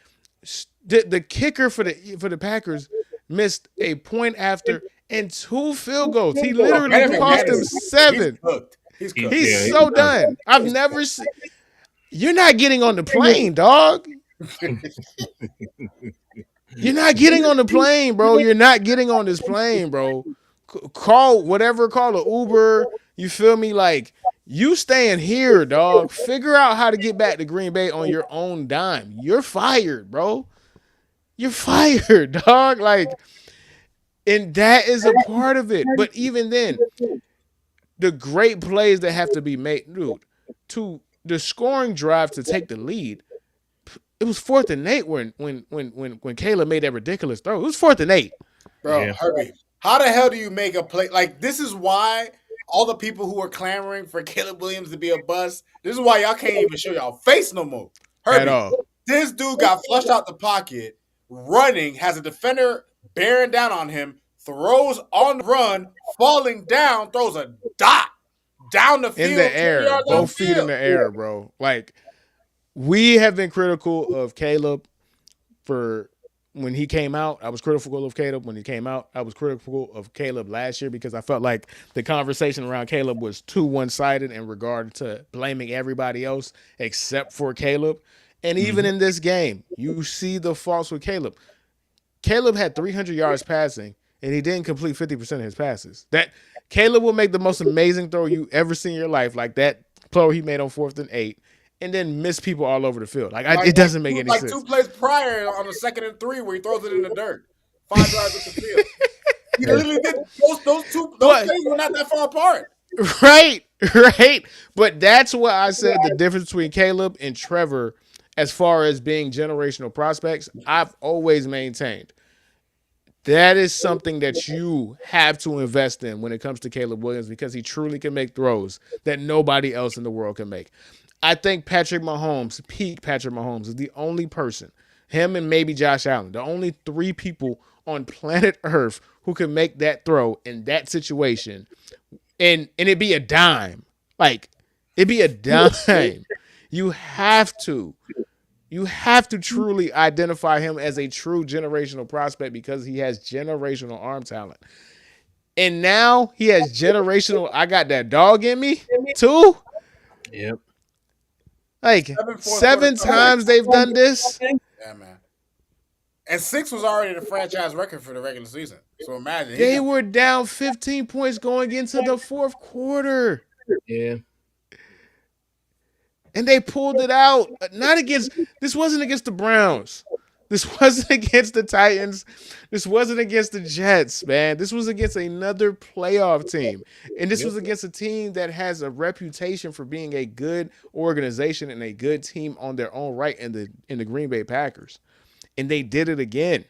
the kicker for the Packers missed a point after and 2 field goals. He literally cost them 7. He's cooked. He's so done. I've never seen. You're not getting on the plane, dog. You're not getting on the plane, bro. You're not getting on this plane, bro. Call whatever, call an Uber. You feel me? Like, you staying here, dog. Figure out how to get back to Green Bay on your own dime. You're fired, bro. You're fired, dog. Like, and that is a part of it. But even then, the great plays that have to be made, dude, to the scoring drive to take the lead, it was 4th and 8 when Caleb made that ridiculous throw. It was 4th and 8. Bro, Herbie, how the hell do you make a play? Like, this is why all the people who are clamoring for Caleb Williams to be a bust, this is why y'all can't even show y'all face no more. Herbie, At all. This dude got flushed out the pocket, running, has a defender bearing down on him, throws on the run, falling down, throws a dot down the field. In the air. Both feet in the air, bro. Like, we have been critical of Caleb for when he came out. I was critical of Caleb when he came out. I was critical of Caleb last year because I felt like the conversation around Caleb was too one-sided in regard to blaming everybody else except for Caleb. And even in this game, you see the faults with Caleb. Caleb had 300 yards passing, and he didn't complete 50% of his passes. That Caleb will make the most amazing throw you ever seen in your life, like that throw he made on 4th and 8, and then miss people all over the field. It doesn't make any sense. Like 2 plays prior on the 2nd and 3 where he throws it in the dirt. 5 yards up the field. He literally did those plays were not that far apart. Right. But that's what I said the difference between Caleb and Trevor as far as being generational prospects. I've always maintained that is something that you have to invest in when it comes to Caleb Williams because he truly can make throws that nobody else in the world can make. I think Patrick Mahomes, peak Patrick Mahomes, is the only person, him and maybe Josh Allen, the only 3 people on planet Earth who can make that throw in that situation. And it'd be a dime. Like, it'd be a dime. You have to truly identify him as a true generational prospect because he has generational arm talent. And now he has generational, I got that dog in me too. Yep. Like 7 times they've done this. Yeah, man. And 6 was already the franchise record for the regular season. So imagine. They were down 15 points going into the 4th quarter. Yeah. And they pulled it out. This wasn't against the Browns. This wasn't against the Titans. This wasn't against the Jets, man. This was against another playoff team. And this was against a team that has a reputation for being a good organization and a good team on their own right in the Green Bay Packers. And they did it again.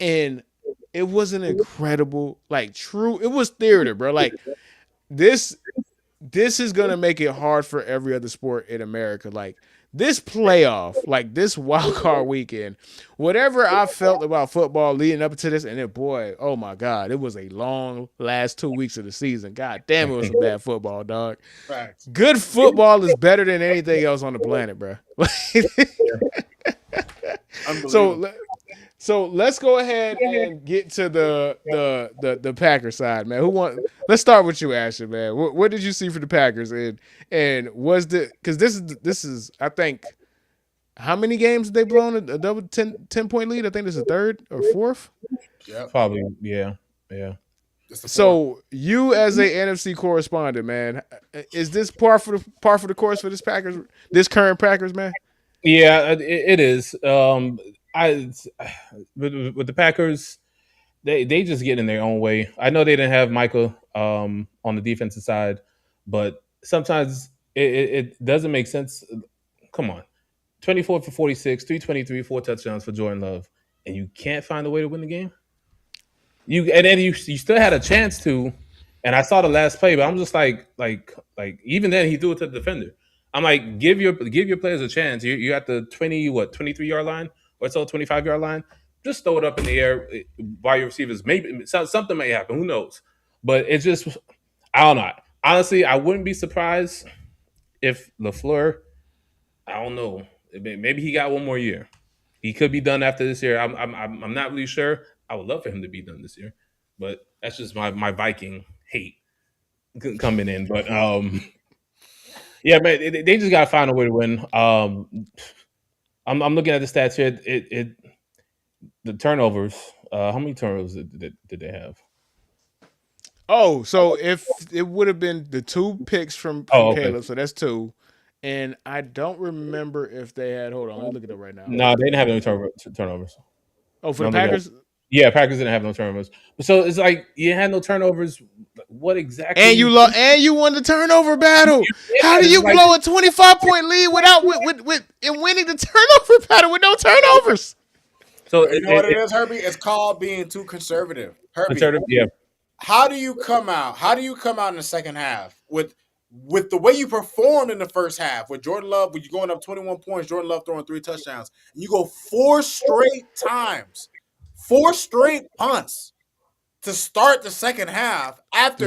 And it was an incredible, it was theater, bro. Like, this is going to make it hard for every other sport in America. Like, this playoff, like this wild card weekend, whatever I felt about football leading up to this, and then, boy, oh my God, it was a long last 2 weeks of the season. God damn, it was some bad football, dog. Facts. Good football is better than anything else on the planet, bro. So let's go ahead and get to the Packers side, man. Let's start with you, Asher, man. What did you see for the Packers, and was because this is I think how many games have they blown a double 10-point lead? I think this is 3rd or 4th. Yeah, probably. Yeah. So you, as a NFC correspondent, man, is this par for the course for this current Packers, man? Yeah, it is. With the Packers, they just get in their own way. I know they didn't have Micah on the defensive side, but sometimes it doesn't make sense. Come on, 24 for 46, 323, 4 touchdowns for Jordan Love, and you can't find a way to win the game. and then you still had a chance to, and I saw the last play, but I'm just like even then he threw it to the defender. I'm like, give your players a chance. You at the 23-yard line or so, 25-yard line. Just throw it up in the air by your receivers. Maybe something may happen. Who knows? But it's just I don't know. Honestly, I wouldn't be surprised if LaFleur. I don't know. Maybe he got one more year. He could be done after this year. I'm not really sure. I would love for him to be done this year, but that's just my Viking hate coming in. But yeah, man, they just gotta find a way to win. I'm looking at the stats here. The turnovers. How many turnovers did they have? Oh, so if it would have been the 2 picks from Oh, okay. Caleb, so that's 2. And I don't remember if they had. Hold on, let me look it up right now. No, they didn't have any turnovers. Oh, for No, the Packers. Yeah, Packers didn't have no turnovers. So it's like you had no turnovers. What exactly? And you won the turnover battle. Yeah, How do it's you like- blow a 25-point lead without with and winning the turnover battle with no turnovers? So You know what it is, Herbie? It's called being too conservative. Herbie, Yeah. how do you come out? How do you come out in the second half with the way you performed in the first half with Jordan Love? When you're going up 21 points, Jordan Love throwing 3 touchdowns, and you go 4 straight times, 4 straight punts to start the second half after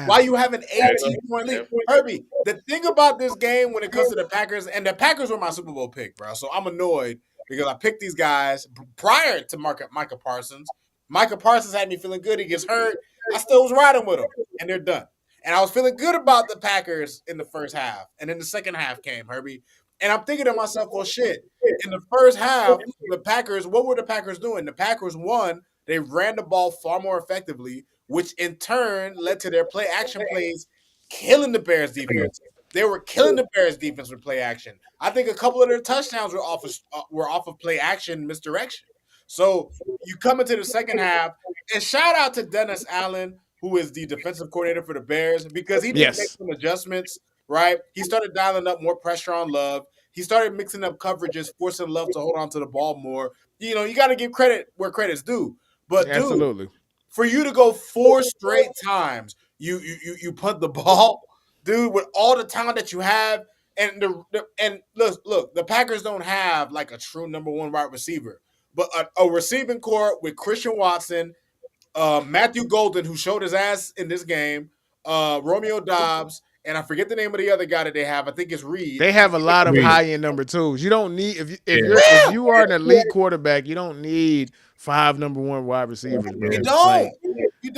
while you have an 18-point lead. Herbie, the thing about this game when it comes to the Packers, and the Packers were my Super Bowl pick, bro. So I'm annoyed because I picked these guys prior to Micah Parsons. Micah Parsons had me feeling good. He gets hurt. I still was riding with him, and they're done. And I was feeling good about the Packers in the first half. And then the second half came, Herbie. And I'm thinking to myself, well, shit. In the first half, the Packers, what were the Packers doing? The Packers won. They ran the ball far more effectively, which in turn led to their play action plays killing the Bears defense. They were killing the Bears defense with play action. I think a couple of their touchdowns were off of play action misdirection. So you come into the second half, and shout out to Dennis Allen, who is the defensive coordinator for the Bears, because he did make some adjustments, right? He started dialing up more pressure on Love. He started mixing up coverages, forcing Love to hold on to the ball more. You know, you got to give credit where credit's due. But Absolutely. dude, for you to go 4 straight times, you punt the ball, dude, with all the talent that you have, and look, the Packers don't have like a true number 1 wide receiver, but a receiving core with Christian Watson, Matthew Golden, who showed his ass in this game, Romeo Doubs, and I forget the name of the other guy that they have. I think it's Reed. They have a lot of high-end number 2s. You don't need if you are an elite quarterback, you don't need 5 number 1 wide receivers, bro. You don't. You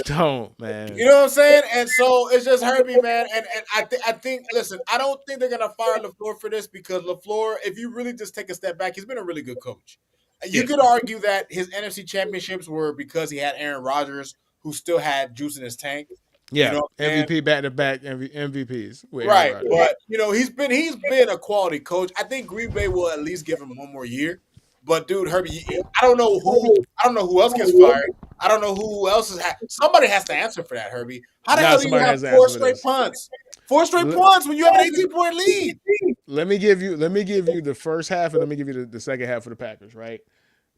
don't, man. You know what I'm saying? And so it's just Herbie, man. And I think, listen, I don't think they're gonna fire LaFleur for this because LaFleur, if you really just take a step back, he's been a really good coach. You could argue that his NFC championships were because he had Aaron Rodgers, who still had juice in his tank. Yeah, you know, MVP back-to-back MVPs. Right, but you know he's been a quality coach. I think Green Bay will at least give him 1 more year. But dude, Herbie, I don't know who else gets fired. I don't know who else is. Somebody has to answer for that, Herbie. How the hell do you have 4 straight punts? 4 straight punts when you have an 18-point lead. Let me give you the first half, and let me give you the second half for the Packers. Right,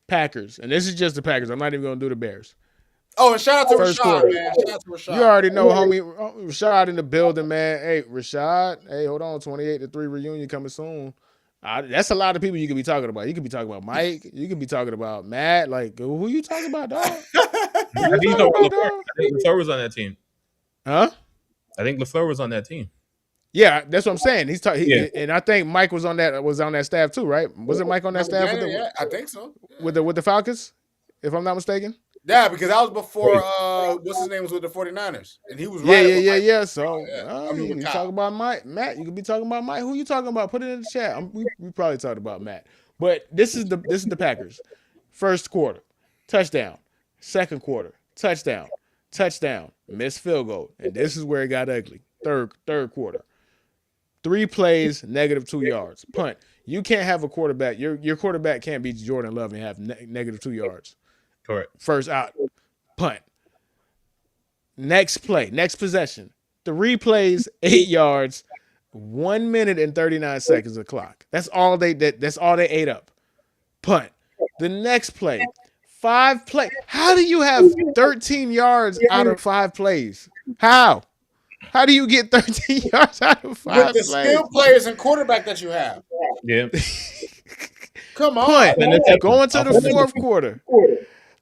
Packers, and this is just the Packers. I'm not even going to do the Bears. Oh, and shout out to Rashad, man. Shout out to Rashad. You already know, homie. Rashad in the building, man. Hey, Rashad. Hey, hold on. 28-3 reunion coming soon. That's a lot of people you could be talking about. You could be talking about Mike. You could be talking about Matt. Like, who you talking about, dog? I think LaFleur was on that team. Huh? I think LaFleur was on that team. Yeah, that's what I'm saying. And I think Mike was on that staff too, right? Wasn't Mike on that staff? Yeah, I think so. Yeah. With the Falcons, if I'm not mistaken. Yeah, because that was before what's his name was with the 49ers. And he was Yeah. So you can talk about Mike. Matt, you could be talking about Mike. Who you talking about? Put it in the chat. We probably talked about Matt. But this is the Packers. First quarter, touchdown. Second quarter, touchdown. Missed field goal. And this is where it got ugly. Third quarter. 3 plays, -2 yards. Punt. You can't have a quarterback. Your quarterback can't be Jordan Love and have -2 yards. Correct. First out, punt. Next play, next possession. 3 plays, 8 yards, 1 minute and 39 seconds of clock. That's all they ate up. Punt. The next play, 5 play. How do you have 13 yards out of 5 plays? How? How do you get 13 yards out of With 5 the plays? skill players and quarterback that you have. Yeah. Come on. Punt. Going to the fourth quarter.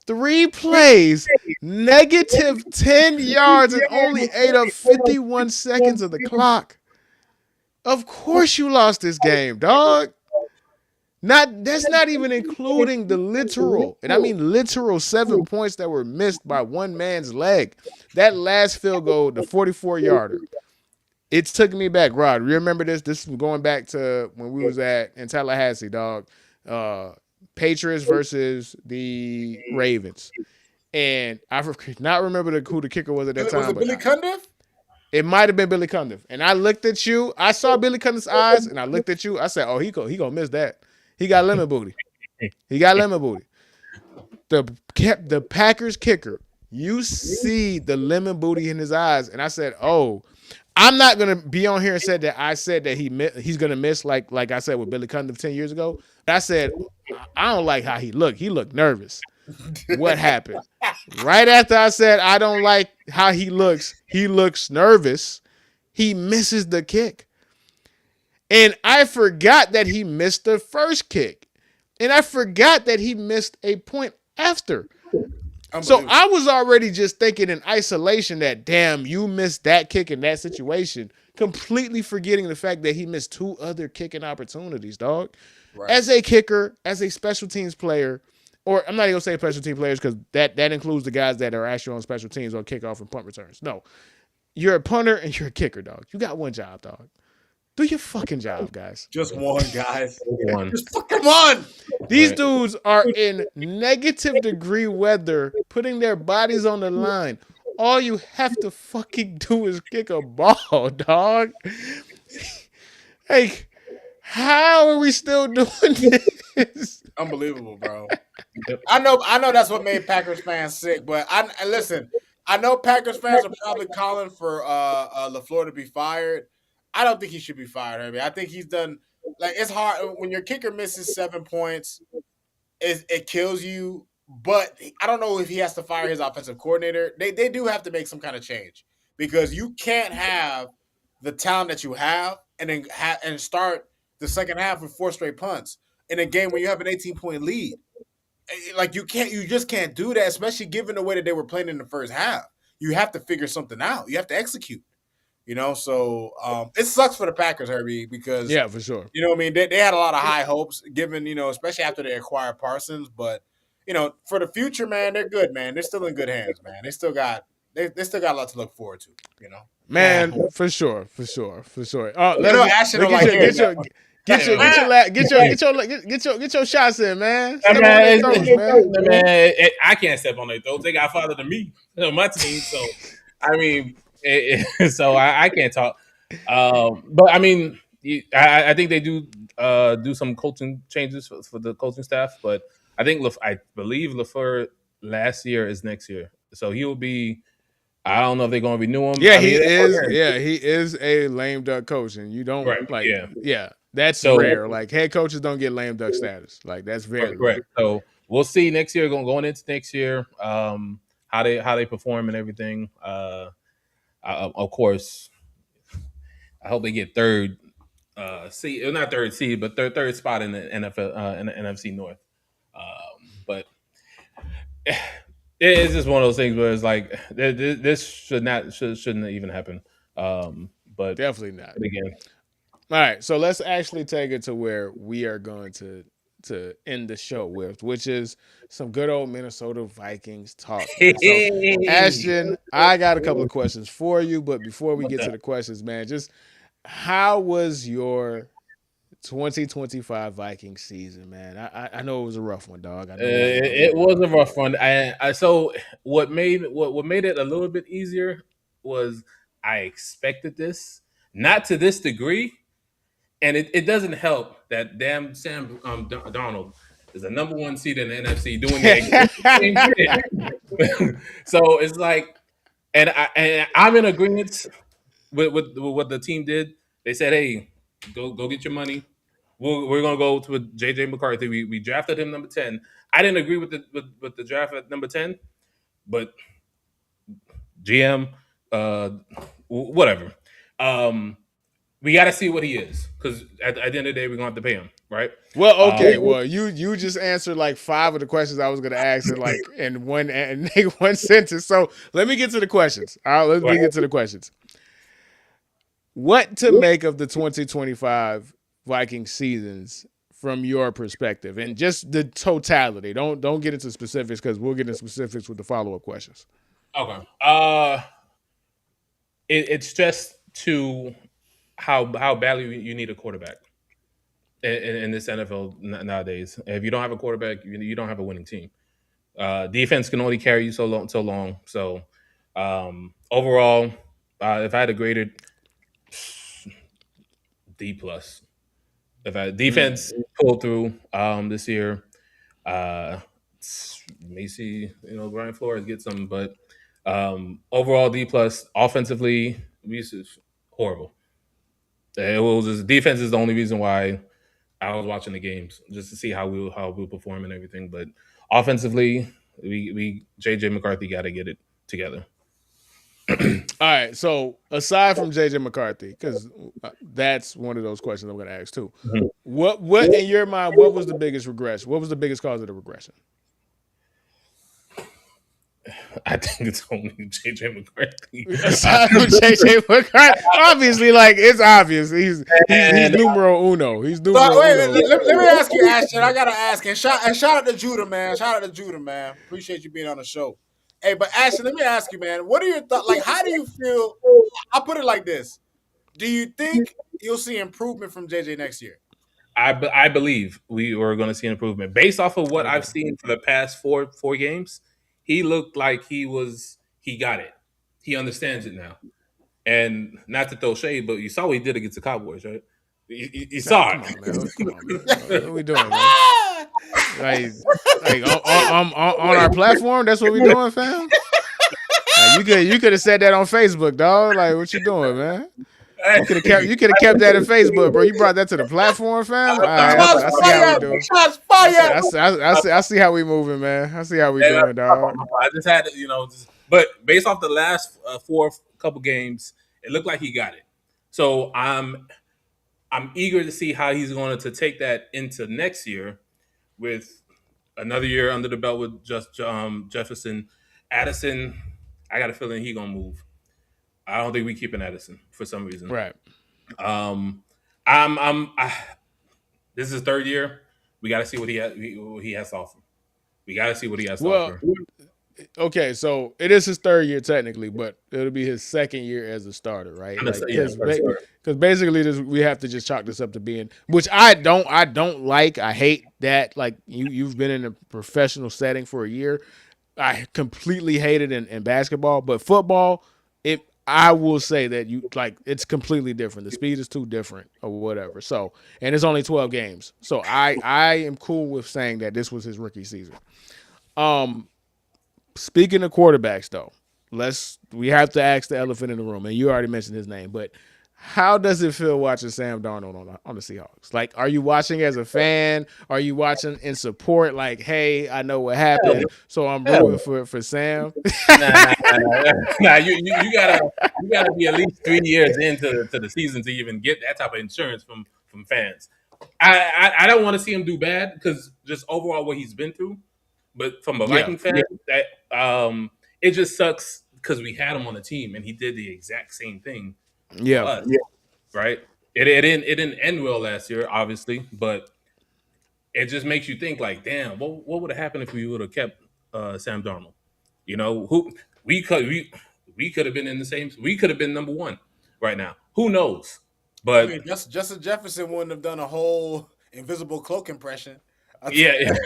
3 plays, negative 10 yards, and only ate up 51 seconds of the clock. Of course you lost this game, dog. That's not even including the literal, and I mean literal 7 points that were missed by one man's leg. That last field goal, the 44-yarder. It took me back, Rod. Remember this? This is going back to when we was in Tallahassee, dog. Patriots versus the Ravens. And I not remember who the kicker was at that time. Was it Billy Cundiff? It might have been Billy Cundiff. And I looked at you. I saw Billy Cundiff's eyes, and I looked at you. I said, oh, he gonna miss that. He got lemon booty. He got lemon booty. The Packers kicker, you see the lemon booty in his eyes. And I said, oh, I'm not going to be on here and said that I said that he's going to miss like I said with Billy Cundiff 10 years ago. But I said, I don't like how he looked. He looked nervous. What happened? Right after I said I don't like how he looks nervous, he misses the kick. And I forgot that he missed the first kick. And I forgot that he missed a point after. So I was already just thinking in isolation that, damn, you missed that kick in that situation, completely forgetting the fact that he missed 2 other kicking opportunities, dog. Right. As a kicker, as a special teams player, or I'm not even going to say special team players because that includes the guys that are actually on special teams on kickoff and punt returns. No, you're a punter and you're a kicker, dog. You got one job, dog. Do your fucking job, guys. Just one, guys. One. Just fucking one. These dudes are in negative degree weather, putting their bodies on the line. All you have to fucking do is kick a ball, dog. Hey, how are we still doing this? Unbelievable, bro. I know that's what made Packers fans sick, but listen, I know Packers fans are probably calling for LaFleur to be fired. I don't think he should be fired, Herbie. I think he's done. Like, it's hard when your kicker misses 7 points. It kills you. But I don't know if he has to fire his offensive coordinator. They do have to make some kind of change because you can't have the talent that you have and then and start the second half with 4 straight punts in a game where you have an 18-point lead. Like you just can't do that, especially given the way that they were playing in the first half. You have to figure something out. You have to execute. So it sucks for the Packers, Herbie, because yeah, for sure. You know what I mean? They had a lot of high hopes given, especially after they acquired Parsons. But, for the future, man, they're good, man. They're still in good hands, man. They still got a lot to look forward to, Man, for sure. Let's get your shots in, man. I can't step on their toes. They got farther than me on my team, so I mean, so I can't talk. But I mean, I think they do some coaching changes for the coaching staff. But I believe LaFleur last year is next year, so he will be. I don't know if they're going to renew him. Yeah, he is a lame duck coach, and you don't that's rare. Like head coaches don't get lame duck status. Like that's very correct. So we'll see next year. Going into next year, how they perform and everything. Of course, I hope they get third seed, not third seed, but third spot in the NFL in the NFC North. But it's just one of those things where it's like this shouldn't even happen. But definitely not. Again, all right. So let's actually take it to where we are going to end the show with, which is some good old Minnesota Vikings talk. So, Ashton, I got a couple of questions for you, but before we get to the questions, man, just how was your 2025 Vikings season, man? I know it was a rough one, dog. It was a rough one. So what made it a little bit easier was I expected this, not to this degree. And it doesn't help that damn Sam Darnold is the number 1 seed in the NFC doing the exact same shit. So it's like, and I'm in agreement with what the team did. They said, "Hey, go get your money. We're gonna go to JJ McCarthy. We drafted him number 10. I didn't agree with the draft at number 10, but GM, whatever. Um, we got to see what he is because at the end of the day, we're going to have to pay him, right? Well, okay. Well, you just answered like 5 of the questions I was going to ask in one sentence. So let me get to the questions. All right, let me get to the questions. What to make of the 2025 Viking seasons from your perspective, and just the totality? Don't get into specifics because we'll get into specifics with the follow-up questions. Okay. It's just to how badly you need a quarterback in this NFL nowadays. If you don't have a quarterback, you don't have a winning team. Defense can only carry you so long. So overall, if I had to grade it, D plus. If I defense pulled through this year, Macy, Brian Flores get some, but overall D plus. Offensively, horrible. It was just, defense is the only reason why I was watching the games, just to see how we'll perform and everything. But offensively, we JJ McCarthy got to get it together. All right. So aside from JJ McCarthy, because that's one of those questions I'm going to ask too. Mm-hmm. What in your mind? What was the biggest regression? What was the biggest cause of the regression? I think it's only JJ McCarthy. JJ McCarthy. Obviously, like it's obvious. He's numero uno. He's numero uno. Let me ask you, Ashton. I gotta ask. And shout out to Judah, man. Shout out to Judah, man. Appreciate you being on the show. Hey, but Ashton, let me ask you, man. What are your thoughts? Like, how do you feel? I'll put it like this: do you think you'll see improvement from JJ next year? I believe we are going to see an improvement based off of what I've seen for the past four games. He looked like he got it. He understands it now. And not to throw shade, but you saw what he did against the Cowboys, right? You saw it. Come on, man. What are we doing, man? Like on our platform, that's what we doing, fam? Like, you could have said that on Facebook, dog. Like, what you doing, man? You could have kept that in Facebook, bro. You brought that to the platform, fam. I see how we doing. I see how we moving, man. I see how we doing, dog. I just had but based off the last four couple games, it looked like he got it. So I'm eager to see how he's going to take that into next year with another year under the belt with just Jefferson. Addison, I got a feeling he gonna move. I don't think we keeping Addison for some reason. Right. This is his third year. We got to see what he has to offer. We got to see what he has to offer. Okay, so it is his third year technically, but it'll be his second year as a starter, right? Because basically, we have to just chalk this up to being, which I don't like. I hate that. Like you've been in a professional setting for a year. I completely hate it in basketball, but football, I will say that it's completely different. The speed is too different or whatever. So, and it's only 12 games. So I am cool with saying that this was his rookie season. Speaking of quarterbacks though, we have to ask the elephant in the room, and you already mentioned his name, but how does it feel watching Sam Darnold on the Seahawks? Like, are you watching as a fan? Are you watching in support? Like, hey, I know what happened, so I'm rooting for Sam. Nah, you gotta be at least 3 years into the season to even get that type of insurance from fans. I don't want to see him do bad because just overall what he's been through. But from a Viking fan, that it just sucks because we had him on the team and he did the exact same thing. Yeah. Right. It didn't end well last year, obviously, but it just makes you think like, damn, what would have happened if we would have kept Sam Darnold? Who we could have been in the same. We could have been number one right now. Who knows? But I mean, Justin Jefferson wouldn't have done a whole invisible cloak impression. Yeah.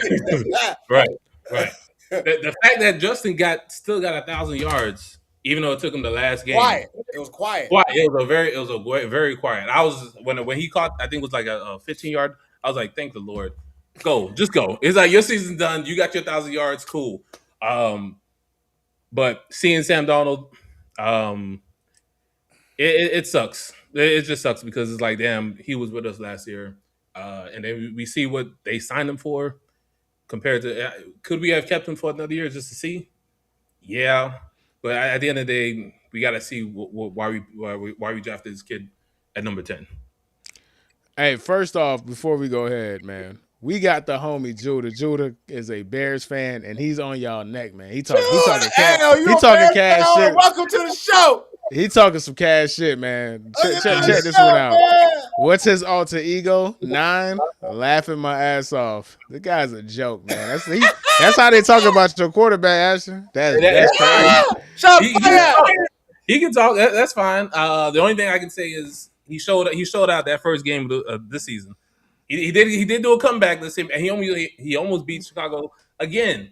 Right. The fact that Justin still got 1,000 yards. Even though it took him the last game, it was quiet. It was very quiet. I was when he caught, I think it was like a 15-yard. I was like, thank the Lord, just go. It's like your season's done. You got your 1,000 yards, cool. But seeing Sam Darnold, it sucks. It just sucks because it's like, damn, he was with us last year, and then we see what they signed him for. compared to could we have kept him for another year just to see? Yeah, but at the end of the day, we got to see why we drafted this kid at number 10. Hey, first off, before we go ahead, man, we got the homie Judah. Judah is a Bears fan, and he's on y'all neck, man. He talking cash. He talking cash shit. Welcome to the show. He talking some cash shit, man. Check this one out. What's his alter ego? 9. Laughing my ass off. The guy's a joke, man. That's how they talk about your quarterback, Ashton. That's crazy. He can talk. That's fine. The only thing I can say is he showed out that first game of this season. He did do a comeback this season, and he almost beat Chicago again.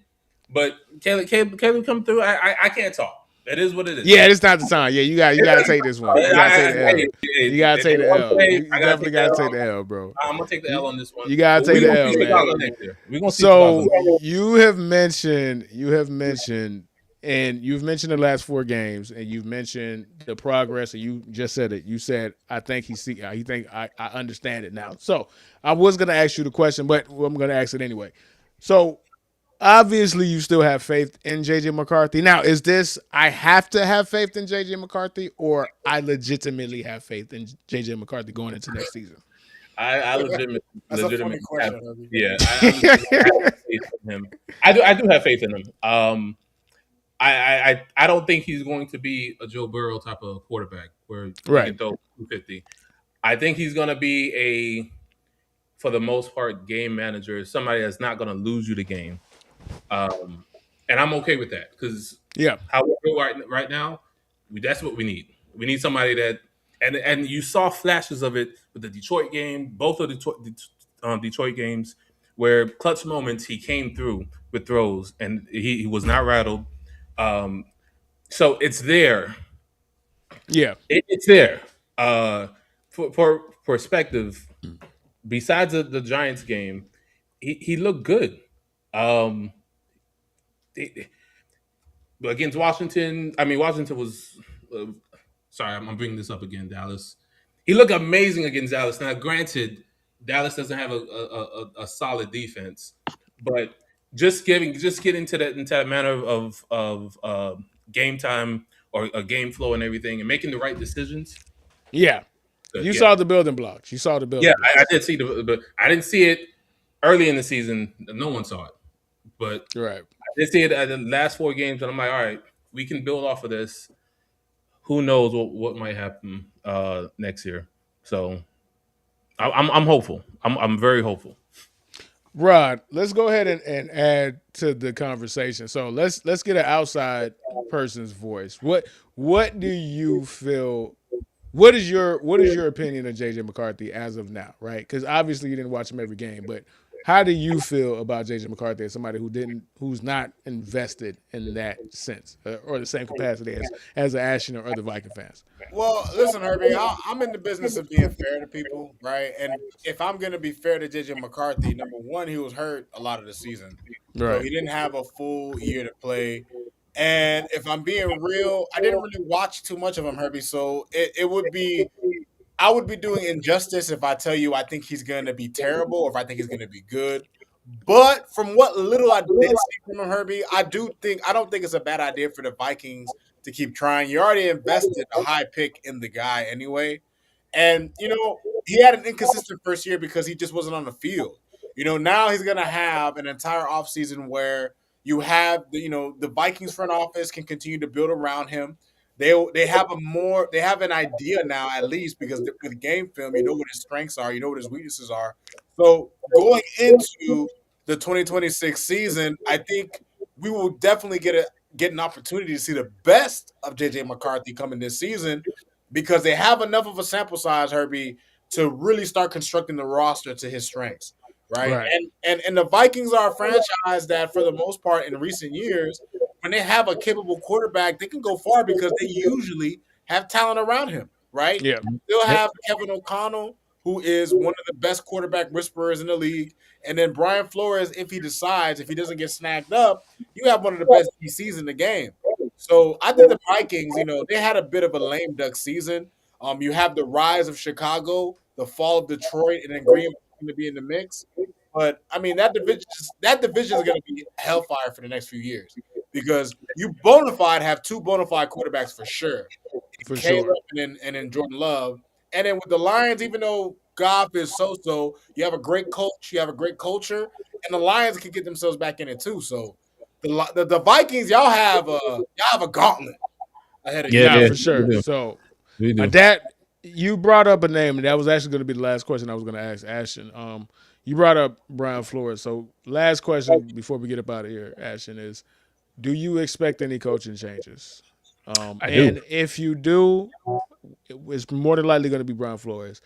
But Caleb come through. I can't talk. It is what it is. Yeah, it's not the time. Yeah, you gotta take this one. You gotta take the L. You gotta take the L. You definitely gotta take the L, bro. I'm gonna take the L on this one. You gotta take the L, man. We're gonna see. So you have mentioned, and you've mentioned the last 4 games, and you've mentioned the progress, and you just said it. You said, I think I understand it now. So I was gonna ask you the question, but I'm gonna ask it anyway. So obviously, you still have faith in J.J. McCarthy. Now, is this I have to have faith in J.J. McCarthy, or I legitimately have faith in J.J. McCarthy going into next season? I legitimately That's a funny question. Yeah, I have faith in him. I do have faith in him. I don't think he's going to be a Joe Burrow type of quarterback where he can throw 250. I think he's going to be for the most part, game manager, somebody that's not going to lose you the game. And I'm okay with that because how we feel right now, that's what we need. We need somebody that, and you saw flashes of it with the Detroit game, both of the Detroit games, where clutch moments he came through with throws and he was not rattled. So it's there. Yeah, it's there. For perspective, besides the Giants game, he looked good. Against Washington, Washington was. Sorry, I'm bringing this up again. Dallas, he looked amazing against Dallas. Now, granted, Dallas doesn't have a solid defense, but just getting into that manner of game time or a game flow and everything, and making the right decisions. Yeah, you saw the building blocks. You saw the building. Yeah, I did see but I didn't see it early in the season. No one saw it, but right. I did see it at the last 4 games, and I'm like, all right, we can build off of this. Who knows what might happen next year? So I'm hopeful. I'm very hopeful. Rod, let's go ahead and add to the conversation. So let's get an outside person's voice. What do you feel? What is your opinion of J.J. McCarthy as of now? Right? Because obviously you didn't watch him every game, but how do you feel about J.J. McCarthy as somebody who's not invested in that sense or the same capacity as an Ashton or other Viking fans? Well, listen, Herbie, I'm in the business of being fair to people, right? And if I'm going to be fair to J.J. McCarthy, number one, he was hurt a lot of the season. Right. So he didn't have a full year to play. And if I'm being real, I didn't really watch too much of him, Herbie. So I would be doing injustice if I tell you I think he's going to be terrible or if I think he's going to be good. But from what little I did see from him, Herbie, I don't think it's a bad idea for the Vikings to keep trying. You already invested a high pick in the guy anyway. And, he had an inconsistent first year because he just wasn't on the field. Now he's going to have an entire offseason where you have the Vikings front office can continue to build around him. They have an idea now, at least, because with game film, you know what his strengths are, you know what his weaknesses are. So going into the 2026 season, I think we will definitely get an opportunity to see the best of J.J. McCarthy coming this season because they have enough of a sample size, Herbie, to really start constructing the roster to his strengths. Right. And the Vikings are a franchise that, for the most part, in recent years, when they have a capable quarterback, they can go far because they usually have talent around him, right? Yeah. They'll have Kevin O'Connell, who is one of the best quarterback whisperers in the league. And then Brian Flores, if he doesn't get snagged up, you have one of the best DCs in the game. So I think the Vikings, they had a bit of a lame duck season. You have the rise of Chicago, the fall of Detroit, and then Green Bay to be in the mix. But I mean that division is going to be hellfire for the next few years because you bona fide have two bona fide quarterbacks for sure, for Caleb sure. and then Jordan Love, and then with the Lions, even though Goff is so, you have a great coach, you have a great culture, and the Lions can get themselves back in it too. So the Vikings, y'all have a gauntlet ahead of Yeah, you. Nah, yeah, for we sure. do. So We do. that you brought up a name, and that was actually going to be the last question I was going to ask Ashton. You brought up Brian Flores. So last question before we get up out of here, Ashton, is: do you expect any coaching changes? I do. And if you do, it's more than likely going to be Brian Flores.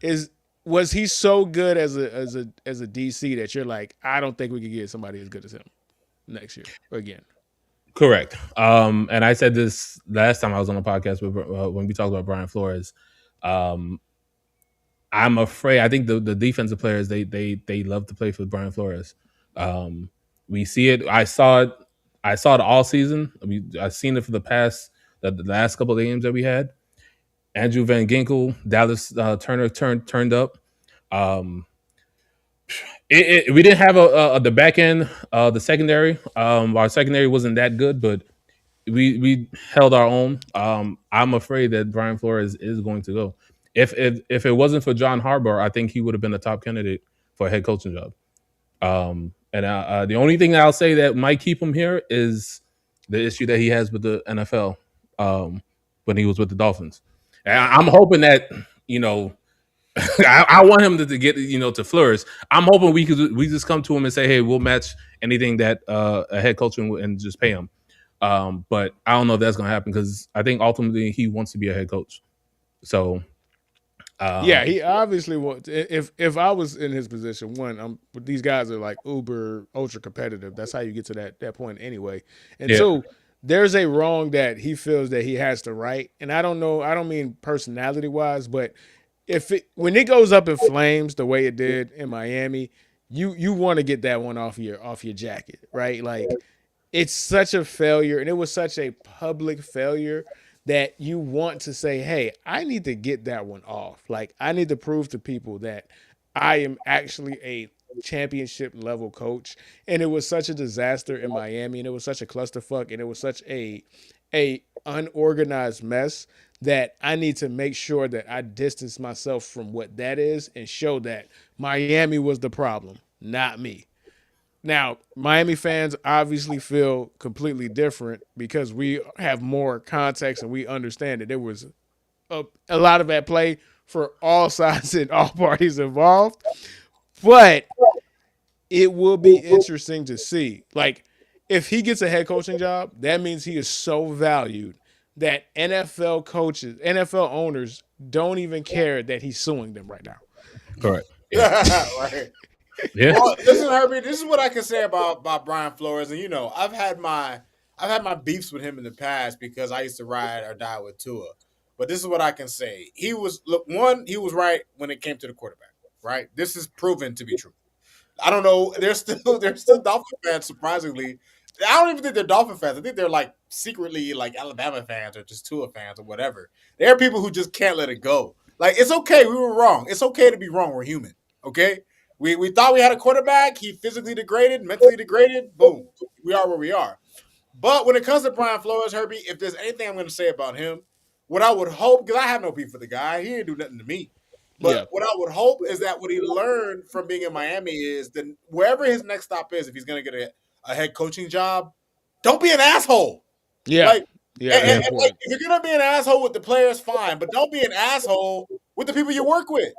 Is Was he so good as a DC that you're like, I don't think we could get somebody as good as him next year again? Correct. And I said this last time I was on the podcast with, when we talked about Brian Flores. Um, I'm afraid. I think the defensive players they love to play for Brian Flores. Um, we see it. I saw it. I saw it all season. I've seen it for the last couple of games that we had. Andrew Van Ginkel, Dallas Turner turned up. Um, we didn't have the back end, the secondary. Our secondary wasn't that good, but we held our own. I'm afraid that Brian Flores is going to go. If it wasn't for John Harbaugh, I think he would have been a top candidate for a head coaching job. And the only thing I'll say that might keep him here is the issue that he has with the NFL when he was with the Dolphins. And I'm hoping that you know I want him to get to flourish. I'm hoping we just come to him and say, hey, we'll match anything that a head coach and just pay him. But I don't know if that's going to happen because I think ultimately he wants to be a head coach. So Yeah, um, he obviously wants. If I was in his position, one, these guys are like uber ultra competitive. That's how you get to that point anyway. And yeah, two, there's a wrong that he feels that he has to right. And I don't know. I don't mean personality wise, but when it goes up in flames the way it did in Miami, you want to get that one off your jacket, right? Like it's such a failure, and it was such a public failure that you want to say, hey, I need to get that one off. Like, I need to prove to people that I am actually a championship level coach. And it was such a disaster in Miami, and it was such a clusterfuck, and it was such a unorganized mess that I need to make sure that I distance myself from what that is and show that Miami was the problem, not me. Now, Miami fans obviously feel completely different because we have more context and we understand that there was a lot of at play for all sides and all parties involved. But it will be interesting to see. Like, if he gets a head coaching job, that means he is so valued that NFL coaches, NFL owners don't even care that he's suing them right now. correct. Yeah, Right. yeah, Well, listen, Herbie. This is what I can say about Brian Flores, and I've had my beefs with him in the past because I used to ride or die with Tua. But this is what I can say. He was right when it came to the quarterback. Right. This is proven to be true. I don't know. There's still Dolphin fans. Surprisingly, I don't even think they're Dolphin fans. I think they're like secretly like Alabama fans or just Tua fans or whatever. There are people who just can't let it go. Like it's okay. We were wrong. It's okay to be wrong. We're human. Okay. We thought we had a quarterback. He physically degraded, mentally degraded. Boom. We are where we are. But when it comes to Brian Flores, Herbie, if there's anything I'm going to say about him, what I would hope, because I have no beef for the guy, he didn't do nothing to me. But Yeah. what I would hope is that what he learned from being in Miami is that wherever his next stop is, if he's going to get a head coaching job, don't be an asshole. Yeah. Like, Yeah. That's like, important. if you're going to be an asshole with the players, fine, but don't be an asshole with the people you work with.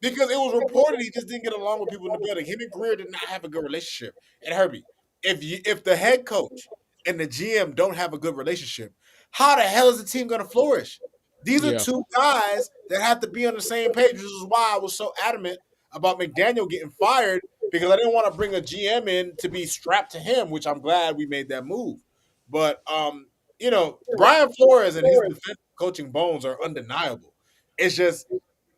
Because it was reported he just didn't get along with people in the building. Him and Greer did not have a good relationship. And Herbie, if the head coach and the GM don't have a good relationship, how the hell is the team going to flourish? These are Yeah. two guys that have to be on the same page. This is why I was so adamant about McDaniel getting fired because I didn't want to bring a GM in to be strapped to him, which I'm glad we made that move. But Brian Flores and his defensive coaching bones are undeniable. It's just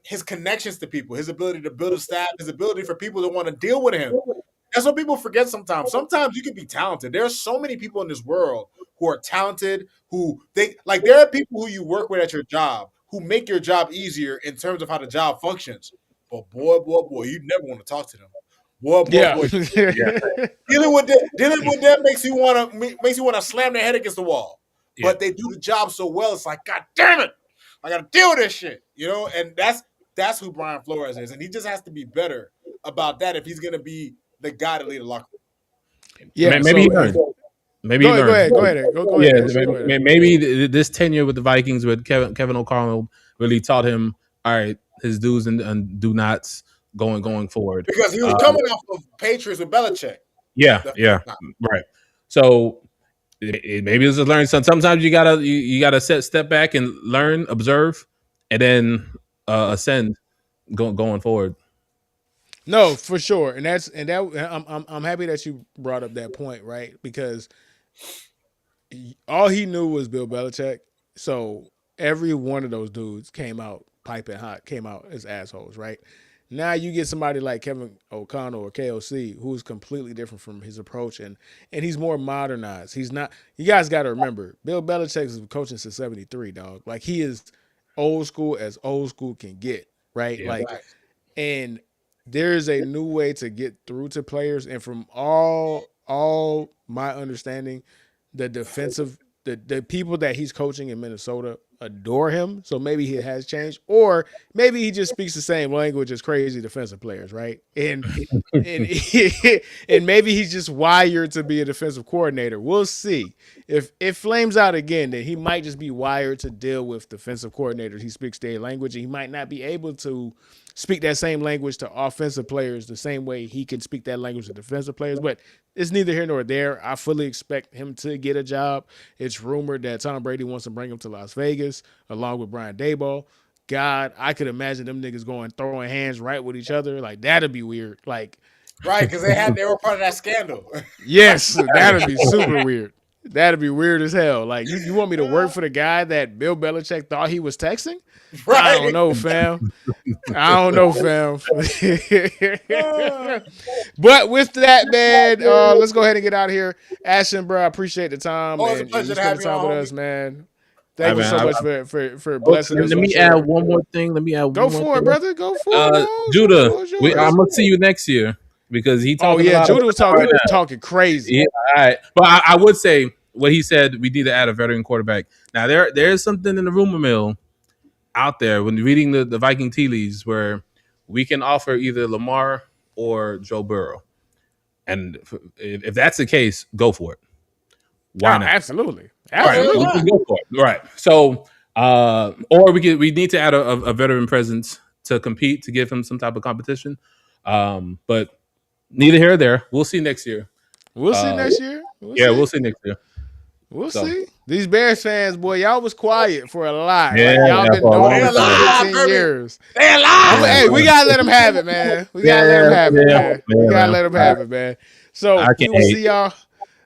his connections to people, his ability to build a staff, his ability for people to want to deal with him. That's what people forget sometimes. Sometimes you can be talented. There are so many people in this world who are talented, who they like there are people who you work with at your job who make your job easier in terms of how the job functions. But boy, boy, boy, you never want to talk to them. Boy, Yeah. dealing with them makes you want to slam their head against the wall. Yeah. But they do the job so well. It's like, God damn it, I got to deal with this shit, you know. And that's who Brian Flores is, and he just has to be better about that if he's gonna be the guy to lead the locker room. Yeah. Maybe he learned. Maybe Go he learned. ahead. Go ahead. Maybe this tenure with the Vikings with Kevin O'Connell really taught him, all right, his do's and do nots going forward. Because he was coming off of Patriots with Belichick. Yeah, right. So maybe it's a learning. Sometimes you gotta step back and learn, observe, and then ascend going forward. No, for sure, and I'm happy that you brought up that point, right? Because all he knew was Bill Belichick, so every one of those dudes came out piping hot, came out as assholes, right? Now you get somebody like Kevin O'Connell or KOC who's completely different from his approach, and he's more modernized. He's not. You guys got to remember, Bill Belichick is coaching since '73, dog. Like he is old school as old school can get, right? Yeah. Like, and there's a new way to get through to players, and from all my understanding, the defensive the people that he's coaching in Minnesota adore him. So maybe he has changed, or maybe he just speaks the same language as crazy defensive players, right? And and maybe he's just wired to be a defensive coordinator. We'll see. If it flames out again, then he might just be wired to deal with defensive coordinators. He speaks their language, and he might not be able to speak that same language to offensive players the same way he can speak that language to defensive players. But it's neither here nor there. I fully expect him to get a job. It's rumored that Tom Brady wants to bring him to Las Vegas along with Brian Daboll. God, I could imagine them niggas throwing hands right with each other. Like, that'd be weird. Like, right, because they were part of that scandal. Yes, that'd be super weird. That'd be weird as hell. Like, you want me to work for the guy that Bill Belichick thought he was texting? Right. I don't know, fam. But with that, man, let's go ahead and get out of here. Ashton, bro, I appreciate the time. Always a pleasure to have you time on, with us, man. Thank you so much for blessing us. Let me add one more thing. Go for it, brother. Go for it. Judah, I'm gonna see you next year because he talking. Judah was talking crazy. Yeah, all right. But I would say what he said. We need to add a veteran quarterback. Now there's something in the rumor mill out there when reading the Viking tea leaves where we can offer either Lamar or Joe Burrow, and if that's the case, go for it. Why not? Absolutely. Right, we can go for it. Right. So, or we need to add a veteran presence to compete to give him some type of competition. But neither here or there. We'll see next year. We'll see next year. We'll see next year. We'll see. These Bears fans, boy, y'all was quiet for a lot. Yeah, like, y'all been doing it for 15 years. They alive. Hey, we gotta let them have it, man. We gotta let them have it, man. We gotta let them have it, man. So we will see y'all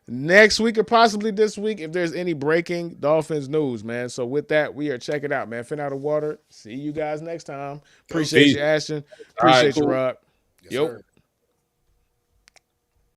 next week or possibly this week if there's any breaking Dolphins news, man. So with that, we are checking out, man. Fin out of water. See you guys next time. Appreciate you, Ashton. Appreciate you, Rob. Yes, sir.